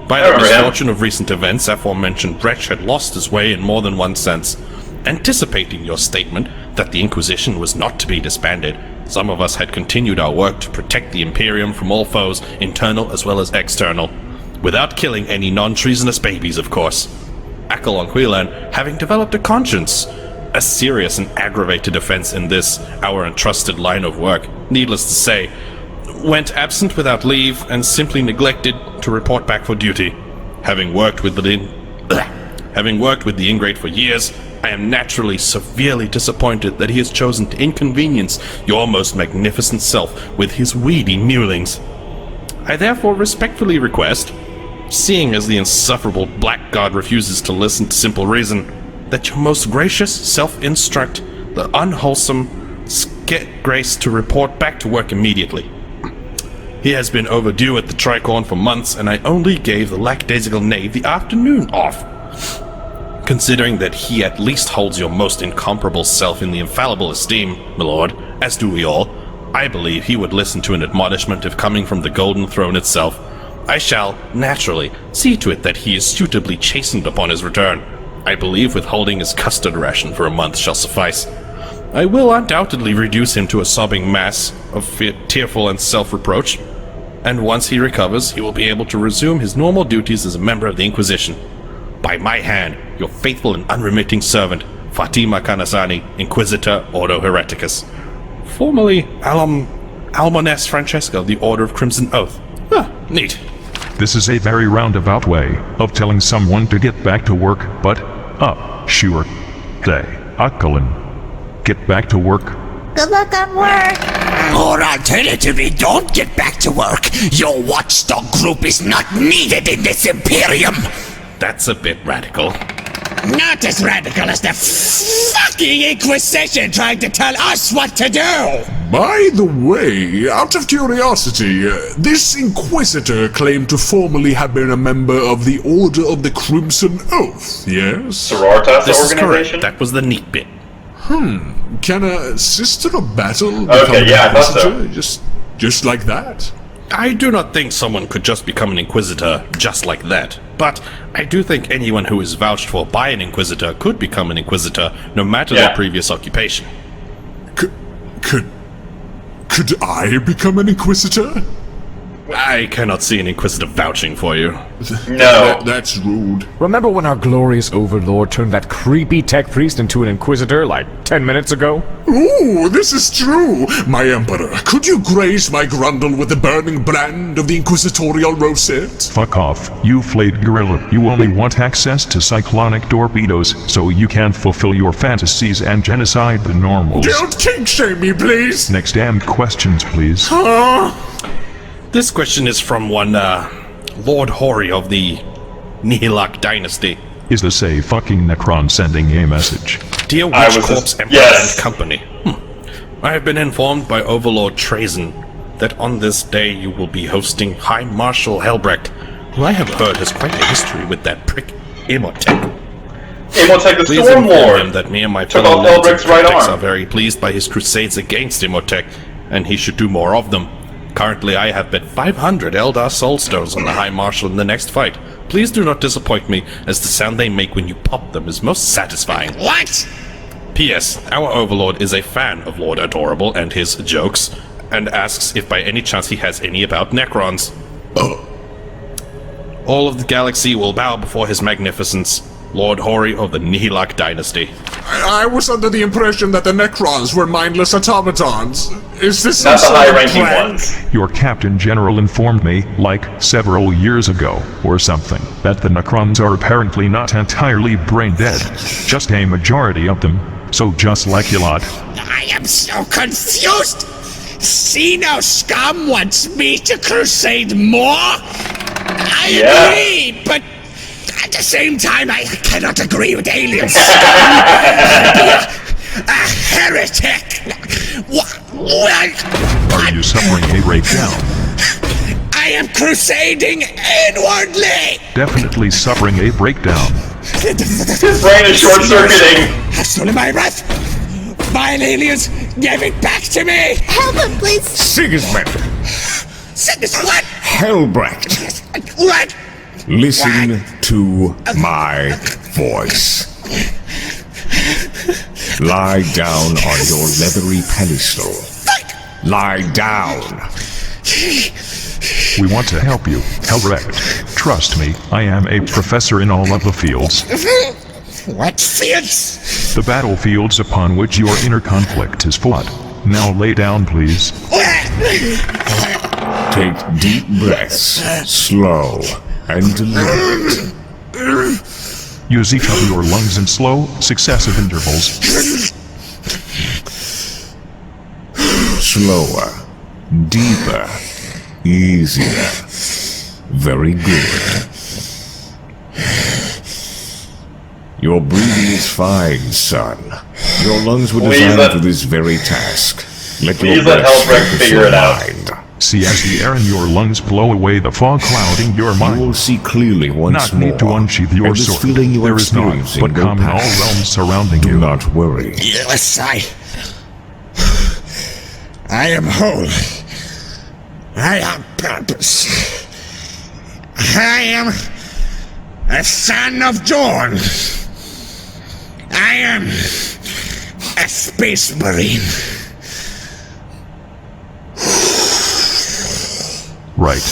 S7: By the misfortune of recent events, aforementioned wretch had lost his way in more than one sense. Anticipating your statement that the Inquisition was not to be disbanded, some of us had continued our work to protect the Imperium from all foes, internal as well as external, without killing any non-treasonous babies, of course. Accolon Quelan, having developed a conscience, a serious and aggravated offense in this, our entrusted line of work, needless to say, went absent without leave and simply neglected to report back for duty. Having worked with the ingrate for years, I am naturally severely disappointed that he has chosen to inconvenience your most magnificent self with his weedy mewlings. I therefore respectfully request, seeing as the insufferable blackguard refuses to listen to simple reason, that your most gracious self-instruct the unwholesome scapegrace to report back to work immediately. He has been overdue at the Tricorn for months, and I only gave the lackadaisical knave the afternoon off. Considering that he at least holds your most incomparable self in the infallible esteem, my lord, as do we all, I believe he would listen to an admonishment if coming from the Golden Throne itself. I shall, naturally, see to it that he is suitably chastened upon his return. I believe withholding his custard ration for a month shall suffice. I will undoubtedly reduce him to a sobbing mass of tearful and self-reproach, and once he recovers, he will be able to resume his normal duties as a member of the Inquisition. By my hand, your faithful and unremitting servant, Fatima Kanasani, Inquisitor Ordo Hereticus. Formerly Almones Francesca of the Order of Crimson Oath. Neat.
S3: This is a very roundabout way of telling someone to get back to work, but, sure. Day, Accolon. Get back to work.
S4: Good luck on work.
S9: Or alternatively, don't get back to work. Your watchdog group is not needed in this Imperium.
S7: That's a bit radical.
S9: Not as radical as the fucking Inquisition trying to tell us what to do!
S8: By the way, out of curiosity, this Inquisitor claimed to formerly have been a member of the Order of the Crimson Oath, yes?
S1: Sororitas
S7: This is
S1: organization?
S7: correct. That was the neat bit.
S8: Can a Sister of Battle become
S1: Okay, yeah, I
S8: an
S1: thought so.
S8: Inquisitor just like that?
S7: I do not think someone could just become an Inquisitor just like that, but I do think anyone who is vouched for by an Inquisitor could become an Inquisitor, no matter their previous occupation.
S8: Could I become an Inquisitor?
S7: I cannot see an Inquisitor vouching for you.
S1: No.
S8: That's rude.
S5: Remember when our glorious overlord turned that creepy tech priest into an Inquisitor like 10 minutes ago?
S8: Ooh, this is true! My Emperor, could you grace my grundle with the burning brand of the Inquisitorial Rosette?
S3: Fuck off, you flayed gorilla. You only want access to cyclonic torpedoes, so you can fulfill your fantasies and genocide the normals.
S8: Don't kink-shame me, please!
S3: Next damn questions, please.
S7: This question is from one, Lord Hori of the Nihilak Dynasty.
S3: Is this a fucking Necron sending a message?
S7: Dear Witch Corpse Emperor and Company, I have been informed by Overlord Trazen that on this day you will be hosting High Marshal Helbrecht, who I have heard has quite a history with that prick Imhotep.
S1: Imhotep the
S7: Please
S1: Storm
S7: inform
S1: Lord!
S7: him that me and my
S1: Took
S7: fellow
S1: off
S7: lords
S1: Helbrecht's
S7: and
S1: right
S7: prefects
S1: arm.
S7: are very pleased by his crusades against Imhotep, and he should do more of them. Currently, I have bet 500 Eldar Soulstones on the High Marshal in the next fight. Please do not disappoint me, as the sound they make when you pop them is most satisfying.
S9: What?
S7: P.S. Our Overlord is a fan of Lord Adorable and his jokes, and asks if by any chance he has any about Necrons. All of the galaxy will bow before his magnificence. Lord Hori of the Nihilak dynasty.
S8: I was under the impression that the Necrons were mindless automatons. Is this
S1: Not the
S8: some sort of
S1: high-ranking
S8: plan?
S1: ones.
S3: Your Captain General informed me, like several years ago, or something, that the Necrons are apparently not entirely brain dead. Just a majority of them. So just like you lot.
S9: I am so confused! Xeno scum wants me to crusade more? I agree, but at the same time I cannot agree with alien scum. A heretic!
S3: Are you suffering a breakdown?
S9: I am crusading inwardly!
S3: Definitely suffering a breakdown.
S1: His brain is short-circuiting.
S9: I've stolen my breath! Vile aliens, give it back to me!
S4: Help him, please.
S6: Sigismund,
S9: Send this what?
S6: Helbrecht,
S9: What?
S6: listen to my voice. Lie down on your leathery pedestal. Lie down.
S3: We want to help you, Helbrecht. Trust me, I am a professor in all of the fields.
S9: What fields?
S3: The battlefields upon which your inner conflict is fought. Now lay down, please.
S6: Take deep breaths, slow and deliberate.
S3: Use each of your lungs in slow, successive intervals.
S6: Slower, deeper, easier. Very good. Your breathing is fine, son. Your lungs were designed for this very task. Let your
S1: let
S6: breath
S1: Helbrecht
S6: focus
S1: figure
S6: your
S1: it out.
S6: mind.
S3: See as the air in your lungs blow away the fog clouding your
S6: You
S3: mind.
S6: will see clearly once
S3: Not
S6: more.
S3: need to unsheath your
S6: and this
S3: sword.
S6: feeling you are
S3: There is not,
S6: experiencing
S3: but
S6: will
S3: calm in all
S6: pass.
S3: realms surrounding
S6: Do
S3: you.
S6: not worry.
S9: Yes, I am whole. I have purpose. I am a son of Dorn. I am a space marine.
S3: Right.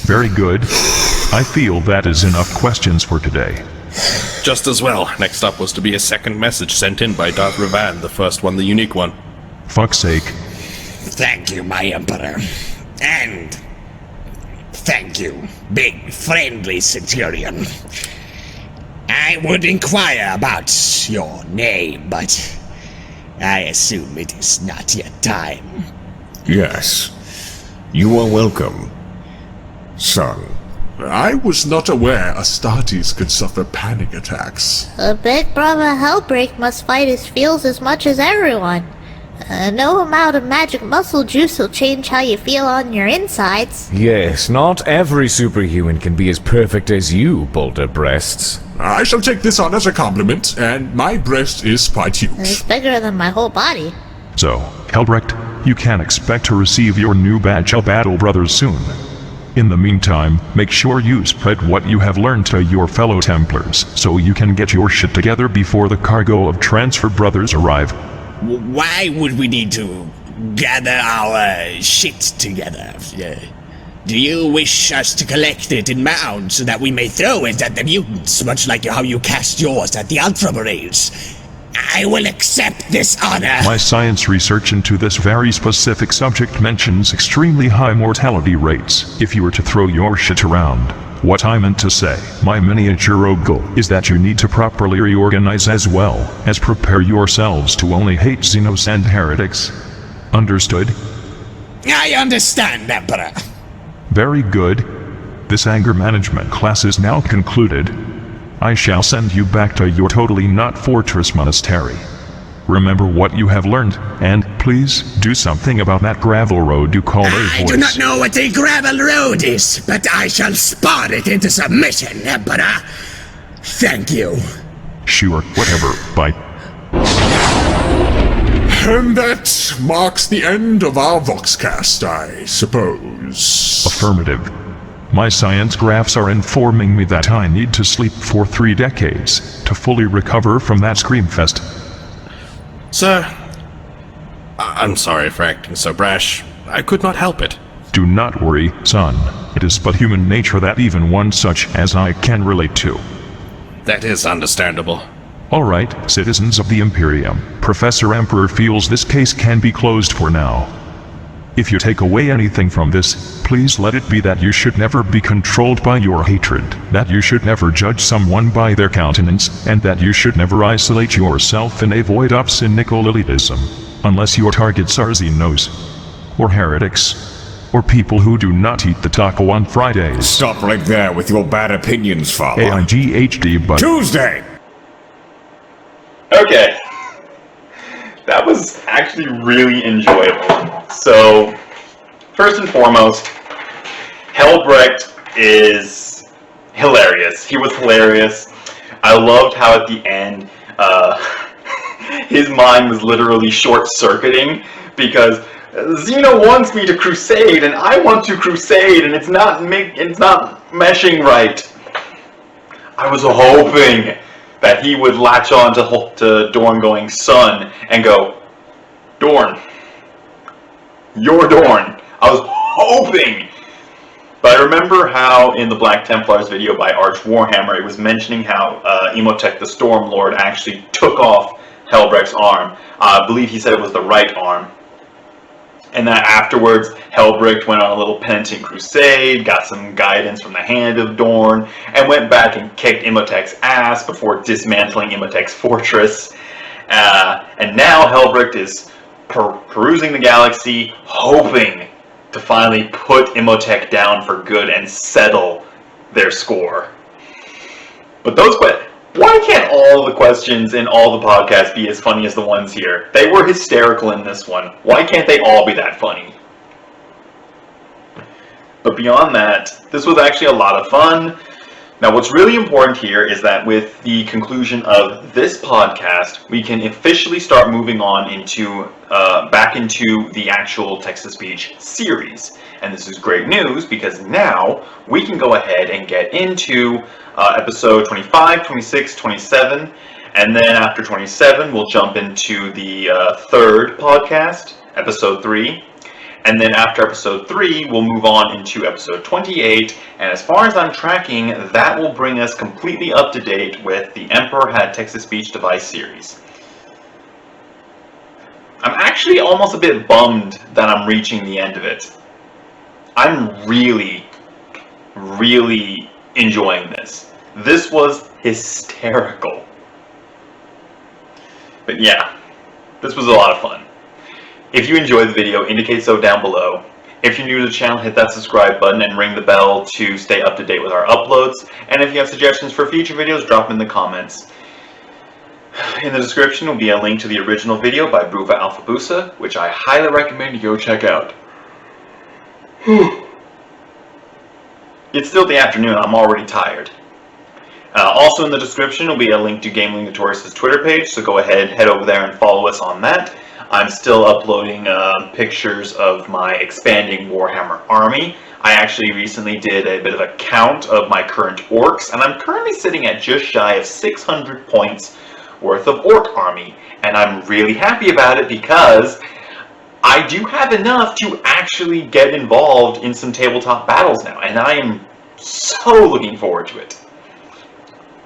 S3: Very good. I feel that is enough questions for today.
S7: Just as well. Next up was to be a second message sent in by Darth Revan, the first one, the unique one.
S3: Fuck's sake.
S9: Thank you, my Emperor. And thank you, big friendly Centurion. I would inquire about your name, but I assume it is not yet time.
S6: Yes. You are welcome, son.
S8: I was not aware Astartes could suffer panic attacks.
S4: A big brother Hellbreak must fight his feels as much as everyone. No amount of magic muscle juice will change how you feel on your insides.
S5: Yes, not every superhuman can be as perfect as you, Boulder Breasts.
S8: I shall take this on as a compliment, and my breast is quite huge.
S4: It's bigger than my whole body.
S3: So, Helbrecht, you can expect to receive your new badge of Battle Brothers soon. In the meantime, make sure you spread what you have learned to your fellow Templars, so you can get your shit together before the cargo of Transfer Brothers arrive.
S9: Why would we need to gather our shit together? Do you wish us to collect it in mounds so that we may throw it at the mutants, much like how you cast yours at the Ultramarines? I will accept this honor.
S3: My science research into this very specific subject mentions extremely high mortality rates if you were to throw your shit around. What I meant to say, my miniature rogue goal, is that you need to properly reorganize as well as prepare yourselves to only hate Xenos and heretics. Understood?
S9: I understand, Emperor.
S3: Very good. This anger management class is now concluded. I shall send you back to your totally not fortress monastery. Remember what you have learned, and please do something about that gravel road you call a voice.
S9: I do not know what a gravel road is, but I shall spar it into submission, Emperor. Thank you.
S3: Sure, whatever, bye.
S8: And that marks the end of our Voxcast, I suppose.
S3: Affirmative. My science graphs are informing me that I need to sleep for 3 decades to fully recover from that screamfest.
S7: Sir, I'm sorry for acting so brash. I could not help it.
S3: Do not worry, son. It is but human nature that even one such as I can relate to.
S7: That is understandable.
S3: Alright, citizens of the Imperium, Professor Emperor feels this case can be closed for now. If you take away anything from this, please let it be that you should never be controlled by your hatred, that you should never judge someone by their countenance, and that you should never isolate yourself and avoid cynical elitism, unless your targets are Xenos, or heretics, or people who do not eat the taco on Fridays.
S6: Stop right there with your bad opinions, Father.
S3: AIGHD, but
S6: Tuesday!
S1: Okay. That was actually really enjoyable. So, first and foremost, Helbrecht is hilarious. He was hilarious. I loved how at the end, his mind was literally short-circuiting because Xeno wants me to crusade and I want to crusade and it's not meshing right. I was hoping that he would latch on to Dorn going, son, and go, Dorn, you're Dorn. I was hoping. But I remember how in the Black Templars video by Arch Warhammer, it was mentioning how Imhotep the Stormlord actually took off Helbrecht's arm. I believe he said it was the right arm. And that afterwards, Helbrecht went on a little penitent crusade, got some guidance from the hand of Dorn, and went back and kicked Imhotep's ass before dismantling Imhotep's fortress. And now Helbrecht is perusing the galaxy, hoping to finally put Imhotep down for good and settle their score. But why can't all the questions in all the podcasts be as funny as the ones here? They were hysterical in this one. Why can't they all be that funny? But beyond that, this was actually a lot of fun. Now, what's really important here is that with the conclusion of this podcast, we can officially start moving on into back into the actual text-to-speech series. And this is great news because now we can go ahead and get into episode 25, 26, 27, and then after 27, we'll jump into the third podcast, episode 3. And then after episode 3, we'll move on into episode 28, and as far as I'm tracking, that will bring us completely up to date with the Emperor Had Text-to-Speech Device series. I'm actually almost a bit bummed that I'm reaching the end of it. I'm really, really enjoying this. This was hysterical. But yeah, this was a lot of fun. If you enjoyed the video, indicate so down below. If you're new to the channel, hit that subscribe button and ring the bell to stay up to date with our uploads. And if you have suggestions for future videos, drop them in the comments. In the description will be a link to the original video by Bruva Alfabusa, which I highly recommend you go check out. It's still the afternoon, I'm already tired. Also in the description will be a link to Gameling Notorious's Twitter page, so go ahead, head over there and follow us on that. I'm still uploading pictures of my expanding Warhammer army. I actually recently did a bit of a count of my current orcs, and I'm currently sitting at just shy of 600 points worth of orc army. And I'm really happy about it because I do have enough to actually get involved in some tabletop battles now, and I am so looking forward to it.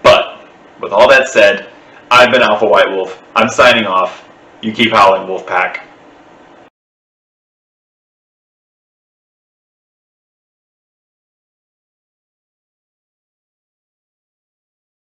S1: But, with all that said, I've been Alpha White Wolf. I'm signing off. You keep howling, Wolfpack.